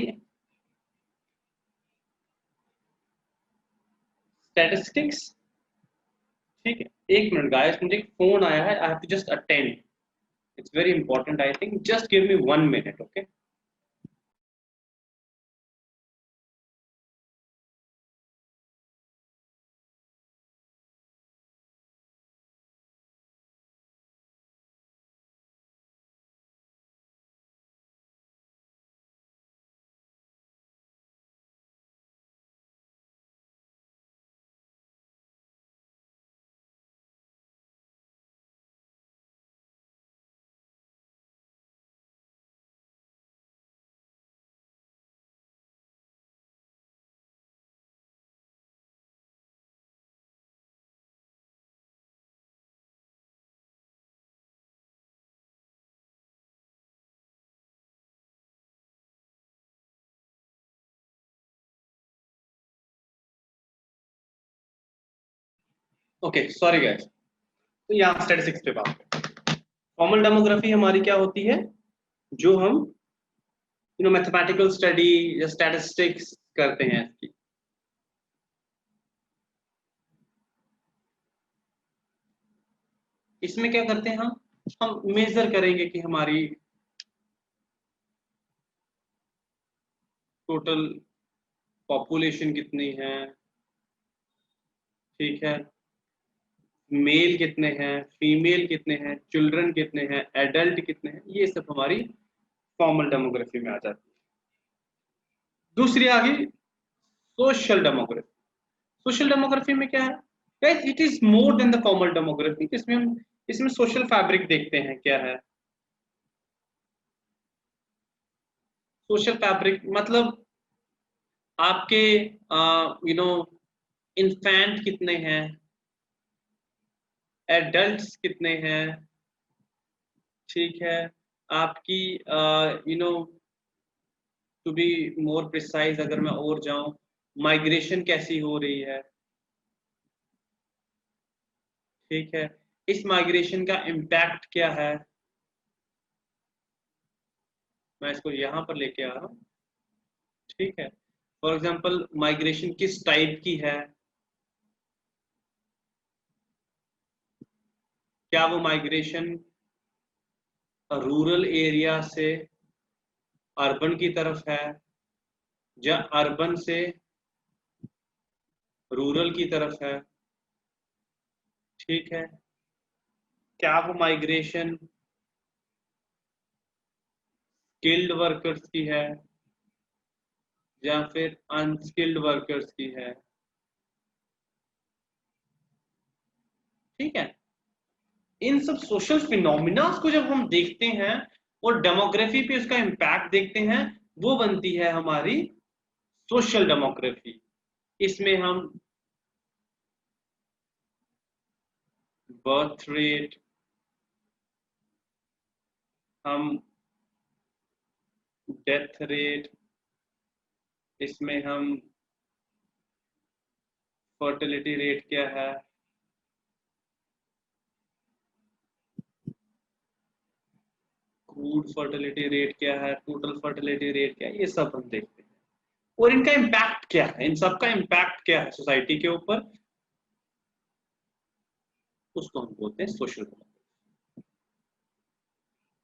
स्टैटिस्टिक्स। ठीक है, एक मिनट गाइस, मुझे एक फोन आया है, I have to just attend, it's very important, I think, just give me 1 minute, okay. Okay sorry guys, तो यहाँ स्टैटिस्टिक्स पे बात करते हैं। फॉर्मल डेमोग्राफी हमारी क्या होती है, जो हम मैथमेटिकल स्टडी या स्टैटिस्टिक्स करते हैं इसकी। इसमें क्या करते हैं हम मेजर करेंगे कि हमारी टोटल पॉपुलेशन कितनी है, ठीक है, मेल कितने हैं, फीमेल कितने हैं, चिल्ड्रन कितने हैं, एडल्ट कितने हैं, ये सब हमारी फॉर्मल डेमोग्राफी में आ जाती है। दूसरी आ गई सोशल डेमोग्राफी। सोशल डेमोग्राफी में क्या है, it is more than the formal demography. इसमें हम इसमें सोशल फैब्रिक देखते हैं क्या है। सोशल फैब्रिक मतलब आपके इन्फेंट कितने हैं, एडल्ट्स कितने हैं, ठीक है, आपकी टू बी मोर प्रिसाइज अगर मैं और जाऊं, माइग्रेशन कैसी हो रही है, ठीक है, इस माइग्रेशन का इम्पैक्ट क्या है। मैं इसको यहां पर लेके आ रहा हूं, ठीक है। फॉर एग्जांपल माइग्रेशन किस टाइप की है, क्या वो माइग्रेशन रूरल एरिया से अर्बन की तरफ है, या अर्बन से रूरल की तरफ है, ठीक है, क्या वो माइग्रेशन स्किल्ड वर्कर्स की है या फिर अनस्किल्ड वर्कर्स की है, ठीक है। इन सब सोशल फिनोमिना को जब हम देखते हैं और डेमोग्राफी पे उसका इम्पैक्ट देखते हैं, वो बनती है हमारी सोशल डेमोग्राफी। इसमें हम बर्थ रेट, हम डेथ रेट, इसमें हम फर्टिलिटी रेट क्या है, क्रूड फर्टिलिटी रेट क्या है, टोटल फर्टिलिटी रेट क्या है, ये सब हम देखते हैं। और इनका इम्पैक्ट क्या है, इन सब का इम्पैक्ट क्या है सोसाइटी के ऊपर, उसको हम बोलते हैं सोशल डेमोग्राफी,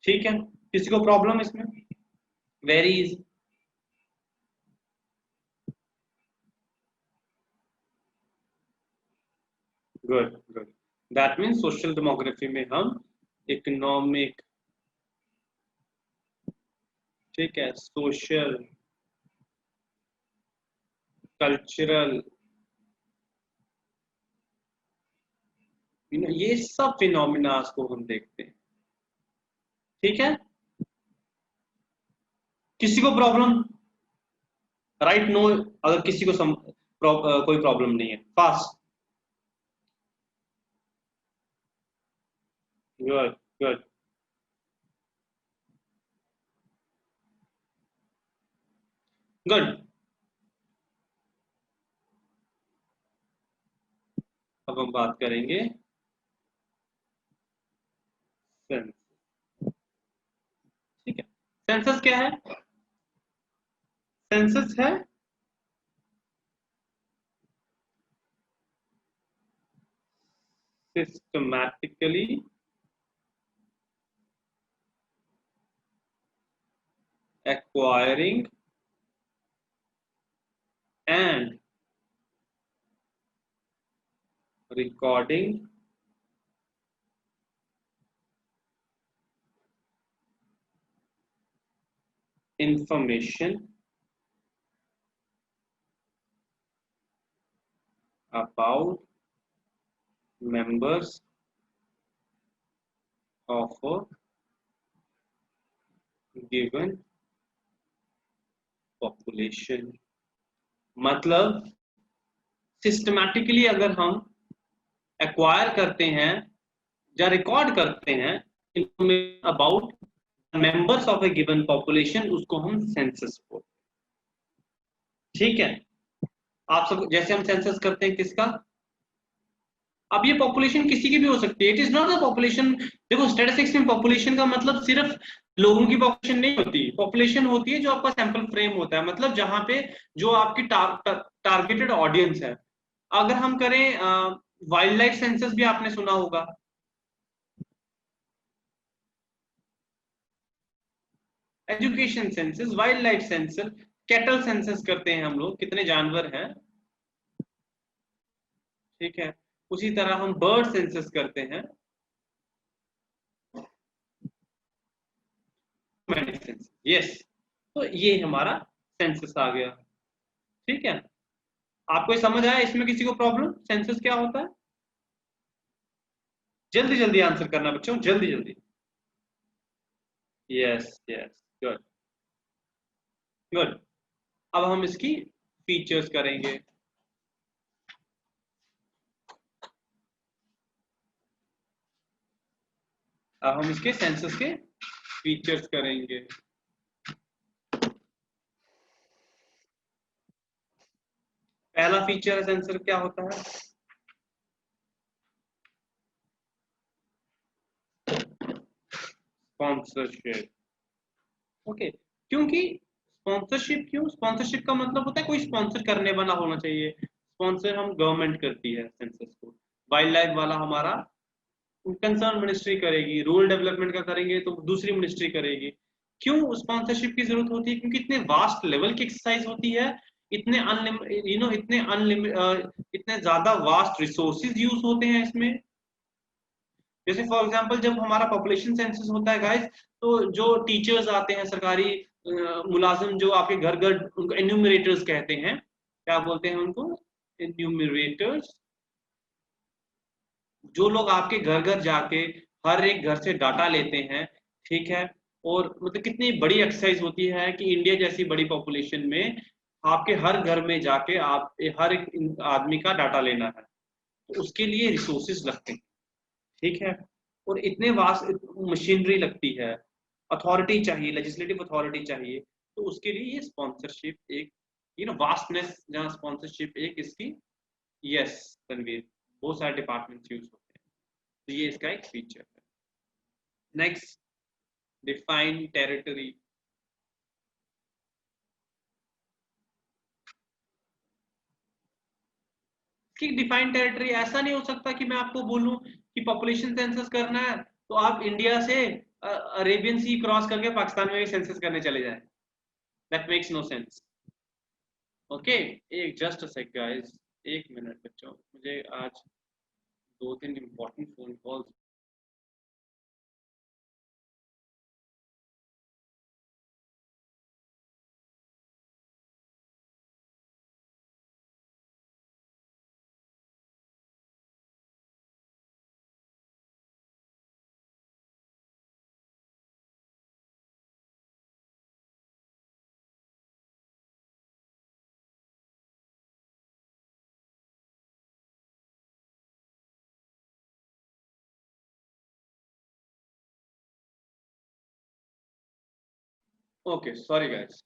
ठीक है। किसी को प्रॉब्लम इसमें, very easy. Good good, that means social demography में हम इकोनॉमिक, ठीक है, सोशल, कल्चरल, ये सब फिनोमिना को हम देखते हैं, ठीक है। किसी को प्रॉब्लम, राइट, नो, अगर किसी को कोई प्रॉब्लम नहीं है, फास्ट, गुड गुड, गुड। अब हम बात करेंगे सेंस, ठीक है। सेंसस क्या है, सेंसस है systematically acquiring and recording information about members of a given population। मतलब सिस्टमैटिकली अगर हम एक्वायर करते हैं या रिकॉर्ड करते हैं information about members of A given population, उसको हम सेंसस बोलते हैं, ठीक है। आप सब जैसे हम सेंसस करते हैं किसका, अब ये पॉपुलेशन किसी की भी हो सकती है, it is not the population. देखो स्टैटिस्टिक्स में पॉपुलेशन का मतलब सिर्फ लोगों की पॉपुलेशन नहीं होती, पॉपुलेशन होती है जो आपका सैंपल फ्रेम होता है, मतलब जहां पे जो आपकी टारगेटेड ऑडियंस है। अगर हम करें वाइल्ड लाइफ सेंसस भी आपने सुना होगा, education census, wild life census, cattle census करते हैं हम लोग, कितने जानवर हैं, ठीक है। उसी तरह हम बर्ड सेंसस करते हैं, यस। तो ये हमारा सेंसस आ गया, ठीक है। आपको ये समझ आया, इसमें किसी को प्रॉब्लम, सेंसस क्या होता है? जल्दी जल्दी आंसर करना बच्चों, जल्दी जल्दी। Yes yes, good good. अब हम इसकी फीचर्स करेंगे। अब हम इसके सेंसस के फीचर्स करेंगे। पहला फीचर है सेंसर, क्या होता है? स्पॉन्सरशिप। ओके, क्योंकि स्पॉन्सरशिप, क्यों स्पॉन्सरशिप का मतलब होता है कोई स्पॉन्सर करने वाला होना चाहिए। स्पॉन्सर हम गवर्नमेंट करती है सेंसस को, वाइल्ड लाइफ वाला हमारा कंसर्न मिनिस्ट्री करेगी, रूरल डेवलपमेंट का करेंगे तो दूसरी मिनिस्ट्री करेगी। क्यों स्पॉन्सरशिप की जरूरत होती है? क्योंकि इतने वास्ट लेवल की एक्सरसाइज होती है, इतने इतने ज्यादा वास्ट रिसोर्सेज यूज होते हैं इसमें। जैसे फॉर एग्जांपल जब हमारा पॉपुलेशन सेंसस होता है गाइस, तो जो टीचर्स आते हैं सरकारी मुलाजिम जो आपके घर घर, उनको एन्यूमरेटर्स कहते हैं, क्या बोलते हैं उनको? एन्यूमरेटर्स। जो लोग आपके घर घर जाके हर एक घर से डाटा लेते हैं, ठीक है। और मतलब कितनी बड़ी एक्सरसाइज होती है कि इंडिया जैसी बड़ी पॉपुलेशन में आपके हर घर में जाके आप हर एक आदमी का डाटा लेना है, तो उसके लिए रिसोर्सेज लगते हैं, ठीक है। और इतने वास्ट मशीनरी लगती है, अथॉरिटी चाहिए, लेजिस्लेटिव अथॉरिटी चाहिए, तो उसके लिए ये स्पॉन्सरशिप एक, वास्टनेस, जहाँ स्पॉन्सरशिप एक इसकी, यस तनवीर, बहुत सारे डिपार्टमेंट्स यूज होते हैं, तो ये इसका एक फीचर है। Next, define territory. कि डिफाइंड टेरिटरी ऐसा नहीं हो सकता कि मैं आपको बोलूं कि पॉपुलेशन सेंसस करना है तो आप इंडिया से अरेबियन सी क्रॉस करके पाकिस्तान में भी सेंसस करने चले जाएं। That makes no sense. Okay, एक जस्ट अ सेक गाइस, एक मिनट बच्चों, मुझे आज दो तीन important phone calls. Okay sorry guys,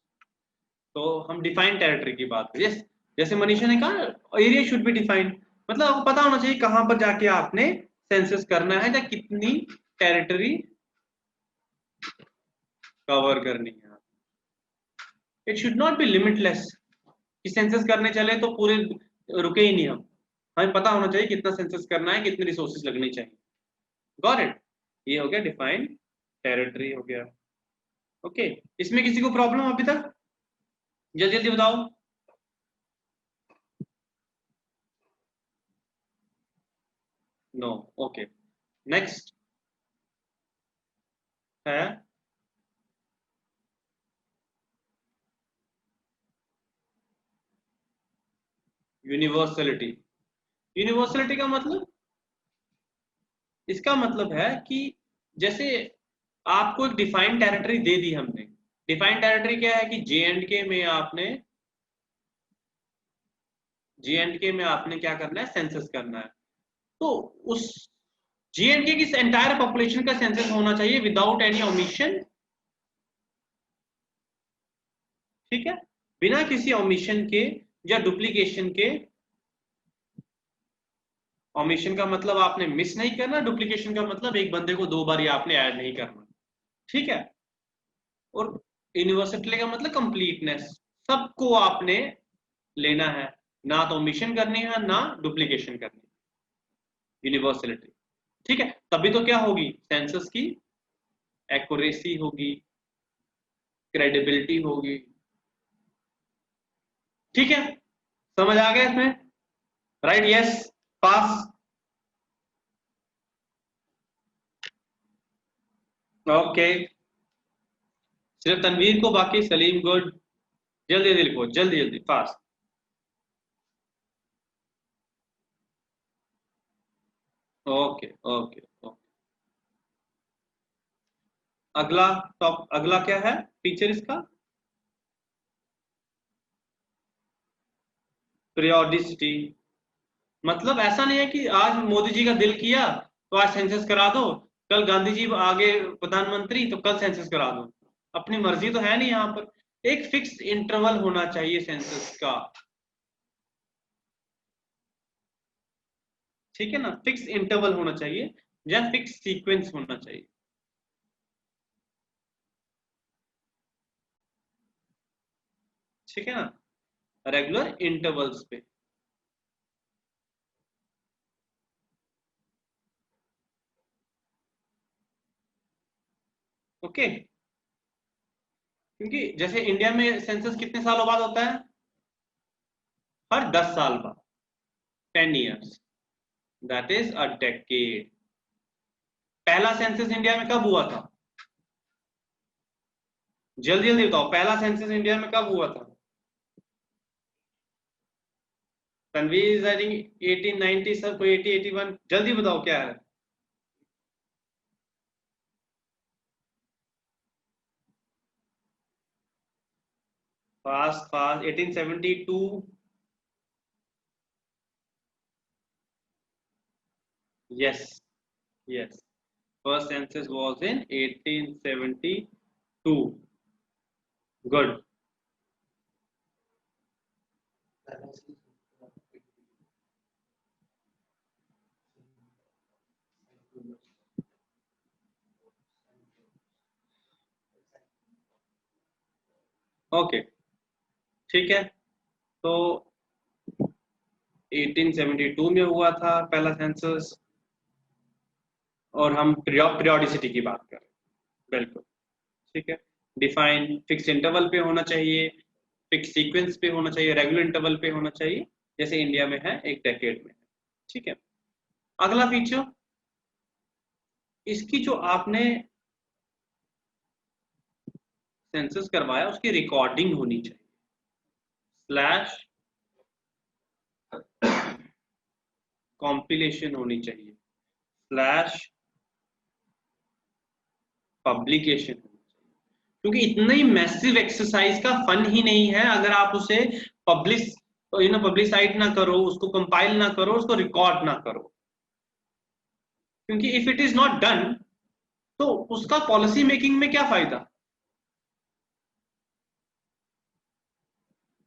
तो हम डिफाइन टेरिटरी की बात करें। yes, जैसे मनीषा ने कहा, एरिया शुड बी डिफाइंड, मतलब आपको पता होना चाहिए कहां पर जाके आपने सेंसस करना है या कितनी टेरिटरी कवर करनी है। It should not be limitless कि सेंसस करने चले तो पूरे रुके ही नहीं हम, हमें पता होना चाहिए कितना सेंसस करना है, कितने रिसोर्सेज लगने चाहिए। Got it? ये हो गया डिफाइंड टेरिटरी हो गया। ओके, इसमें किसी को प्रॉब्लम अभी तक? जल्दी जल्दी बताओ। No, okay. नेक्स्ट है यूनिवर्सलिटी। यूनिवर्सलिटी का मतलब, इसका मतलब है कि जैसे आपको एक डिफाइंड टेरिटरी दे दी हमने। डिफाइंड टेरिटरी क्या है कि जे एंड के में आपने क्या करना है, सेंसस करना है। तो उस जे एंड के की एंटायर पॉपुलेशन का सेंसस होना चाहिए विदाउट एनी ओमिशन, ठीक है, बिना किसी ओमिशन के या डुप्लीकेशन के। ओमिशन का मतलब आपने मिस नहीं करना, डुप्लीकेशन का मतलब एक बंदे को 2 बार आपने ऐड नहीं करना, ठीक है। और यूनिवर्सिटी का मतलब कंप्लीटनेस, सबको आपने लेना है, ना तो ओमिशन करनी है ना डुप्लीकेशन करनी है, यूनिवर्सलिटी, ठीक है। तभी तो क्या होगी, सेंसस की एक्यूरेसी होगी, क्रेडिबिलिटी होगी, ठीक है। समझ आ गया इसमें, राइट, यस, पास, ओके। सिर्फ तनवीर को, बाकी सलीम गुड। जल्दी जल्दी लिखो, जल्दी जल्दी, फास्ट। Okay okay okay. अगला टॉप, अगला क्या है टीचर इसका, पीरियोडिसिटी। मतलब ऐसा नहीं है कि आज मोदी जी का दिल किया तो आज सेंसस करा दो, कल गांधी जी आगे प्रधानमंत्री तो कल सेंसस करा दो, अपनी मर्जी तो है नहीं यहाँ पर। एक फिक्स इंटरवल होना चाहिए सेंसस का, ठीक है ना, फिक्स इंटरवल होना चाहिए या फिक्स सीक्वेंस होना चाहिए, ठीक है ना, रेगुलर इंटरवल्स पे। ओके, क्योंकि जैसे इंडिया में सेंसस कितने सालों बाद होता है, हर 10 साल बाद, 10 years, that is a decade. पहला सेंसस इंडिया में कब हुआ था, जल्दी जल्दी बताओ, पहला सेंसस इंडिया में कब हुआ था, तनवीर आई थिंक 1890 सर, कोई 80 81, जल्दी बताओ क्या है। Fast fast, 1872। Yes yes, first census was in 1872। Good. Okay, ठीक है। तो 1872 में हुआ था पहला सेंसस, और हम पीरियोडिसिटी की बात कर रहे हैं, बिल्कुल, ठीक है। डिफाइन फिक्स इंटरवल पे होना चाहिए, फिक्स सीक्वेंस पे होना चाहिए, रेगुलर इंटरवल पे होना चाहिए, जैसे इंडिया में है, एक डेकेड में, ठीक है। अगला फीचर, इसकी जो आपने सेंसस करवाया उसकी रिकॉर्डिंग होनी चाहिए, स्लैश कॉम्पिलेशन होनी चाहिए, स्लैश पब्लिकेशन होनी चाहिए, क्योंकि इतना ही मैसिव एक्सरसाइज का फन ही नहीं है अगर आप उसे पब्लिश पब्लिसाइड ना करो, उसको कंपाइल ना करो, उसको रिकॉर्ड ना करो, क्योंकि if it is not done तो उसका पॉलिसी मेकिंग में क्या फायदा।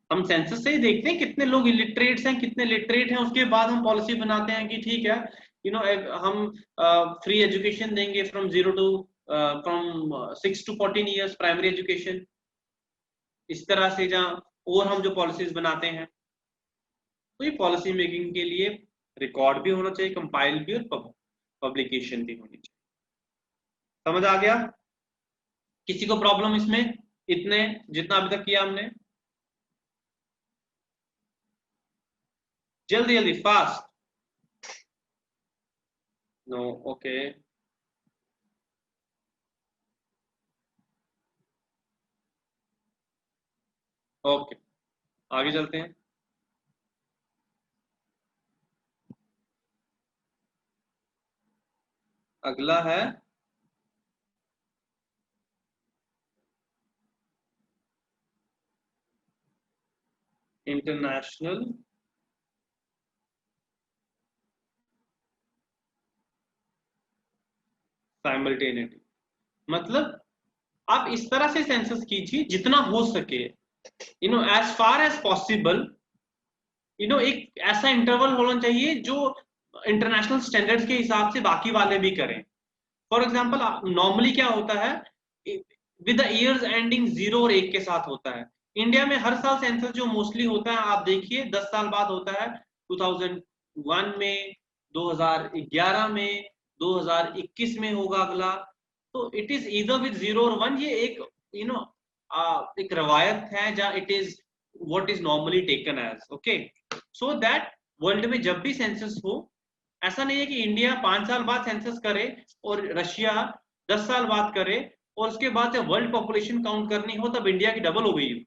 हम सेंसस से ही देखते हैं कितने लोग इलिटरेट्स हैं, कितने लिटरेट हैं, उसके बाद हम पॉलिसी बनाते हैं कि ठीक है, हम फ्री एजुकेशन देंगे from 6 to 14 years primary education, इस तरह से जहाँ और हम जो पॉलिसीज बनाते हैं, तो ये पॉलिसी मेकिंग के लिए रिकॉर्ड भी होना चाहिए, कंपाइल भी, और पब्लिकेशन भी होनी चाहिए। समझ आ गया, किसी को प्रॉब्लम इसमें, इतने जितना अभी तक किया हमने, जल्दी जल्दी, फास्ट, नो, ओके, ओके, आगे चलते हैं। अगला है इंटरनेशनल साइमल्टेनिटी। मतलब आप इस तरह से सेंसस कीजिए जितना हो सके, एज फार एज पॉसिबल, एक ऐसा इंटरवल होना चाहिए जो इंटरनेशनल स्टैंडर्ड्स के हिसाब से बाकी वाले भी करें। फॉर एग्जाम्पल नॉर्मली क्या होता है, विद द ईयर्स एंडिंग 0 और 1 के साथ होता है। इंडिया में हर साल सेंसस जो मोस्टली होता है, आप देखिए 10 साल बाद होता है, 2001 में, 2011 में, 2021 में होगा अगला। तो इट इज ईदर विद 0 और 1। ये एक एक रवायत है जहाँ it is what is normally taken as, okay. So that world में जब भी सेंसस हो, ऐसा नहीं है कि इंडिया 5 साल बाद सेंसस करे और रशिया 10 साल बाद करे, और उसके बाद जब वर्ल्ड पॉपुलेशन काउंट करनी हो तब इंडिया की डबल हो गई हो।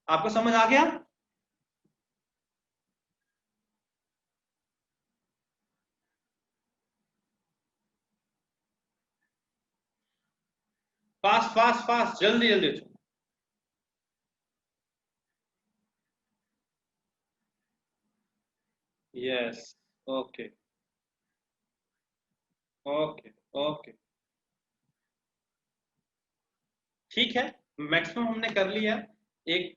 आपको समझ आ गया? फास्ट फास्ट फास्ट, जल्दी जल्दी। यस, ओके ओके ओके, ठीक है, मैक्सिमम हमने कर लिया। एक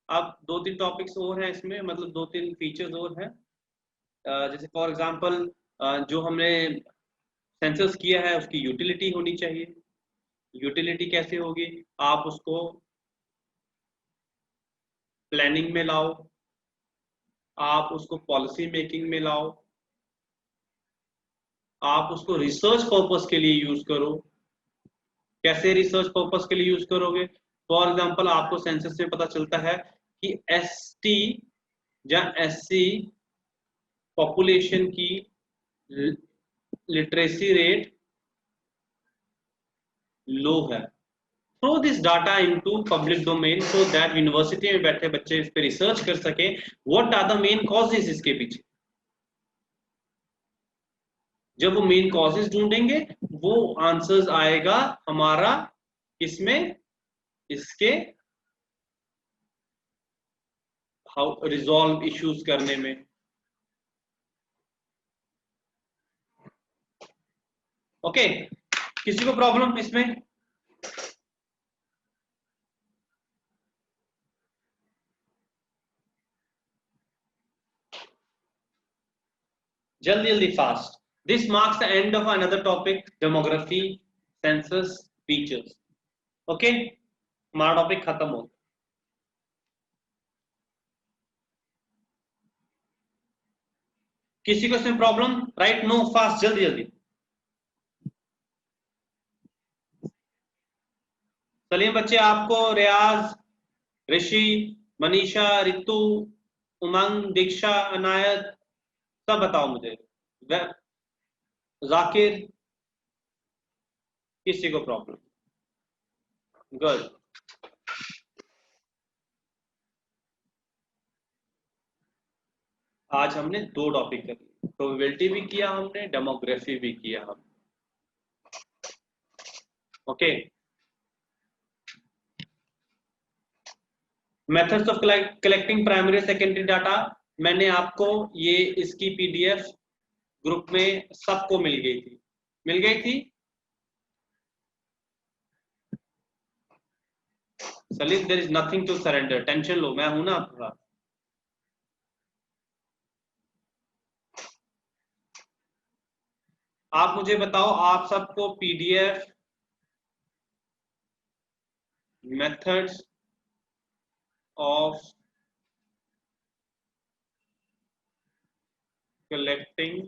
अब 2-3 टॉपिक्स और हैं इसमें, मतलब 2-3 फीचर्स और हैं। जैसे फॉर एग्जांपल जो हमने सेंसस किया है उसकी यूटिलिटी होनी चाहिए। यूटिलिटी कैसे होगी? आप उसको प्लानिंग में लाओ, आप उसको पॉलिसी मेकिंग में लाओ, आप उसको रिसर्च पर्पस के लिए यूज करो। कैसे रिसर्च पर्पस के लिए यूज करोगे? फॉर एग्जांपल आपको सेंसस से पता चलता है कि एसटी या एससी पॉपुलेशन की लिटरेसी रेट लो है। Throw this data into public domain so that university में बैठे बच्चे इस पे रिसर्च कर सके what are the main causes इसके पीछे। जब वो मेन कॉजेज ढूंढेंगे, वो आंसर्स आएगा हमारा इसमें, इसके हाउ रिजॉल्व इश्यूज करने में। ओके, किसी को प्रॉब्लम इसमें? जल्दी जल्दी fast. This marks the end of another topic, demography census features. Okay, हमारा टॉपिक खत्म हो। किसी को इसमें प्रॉब्लम? राइट, नो, फास्ट, जल्दी जल्दी। चलिए बच्चे, आपको रियाज, ऋषि, मनीषा, रितु, उमंग, दीक्षा, अनायत, सब बताओ मुझे। जाकिर, किसी को प्रॉब्लम? गुड। आज हमने 2 टॉपिक कर लिए, प्रोबेबिलिटी भी किया हमने, डेमोग्राफी भी किया हमने। Okay, methods of collecting primary secondary data, मैंने आपको ये इसकी पीडीएफ ग्रुप में सबको मिल गई थी, मिल गई थी। Salim, there is nothing to surrender, tension लो, मैं हूं ना आपके साथ। आप मुझे बताओ, आप सबको PDF methods of collecting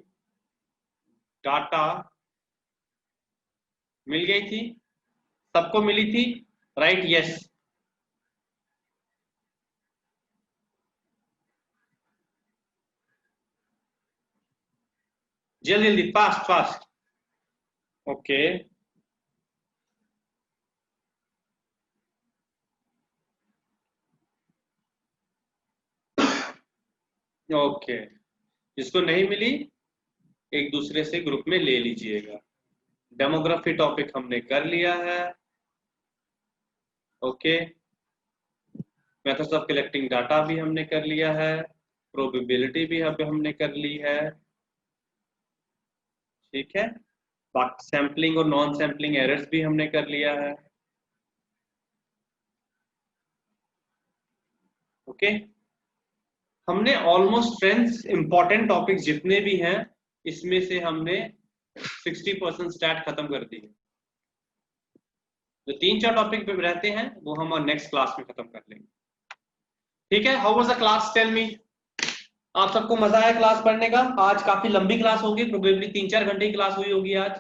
data मिल गई थी? सबको मिली थी? Right, yes. जल्दी जल्दी, फास्ट फास्ट। ओके ओके, जिसको नहीं मिली एक दूसरे से ग्रुप में ले लीजिएगा। डेमोग्राफी टॉपिक हमने कर लिया है। Okay, methods of collecting data भी हमने कर लिया है, प्रोबेबिलिटी भी अब हमने कर ली है, ठीक है। बाकी सैम्पलिंग और नॉन सैम्पलिंग एरर्स भी हमने कर लिया है। ओके, हमने ऑलमोस्ट फ्रेंड्स इंपॉर्टेंट टॉपिक जितने भी हैं इसमें से हमने 60% स्टैट खत्म कर दी है। जो 3-4 टॉपिक रहते हैं वो हम नेक्स्ट क्लास में खत्म कर लेंगे। ठीक है, how was the class, tell me. आप सबको मजा आया क्लास पढ़ने का? आज काफी लंबी क्लास होगी, प्रोबेबली 3-4 घंटे की क्लास हुई होगी आज।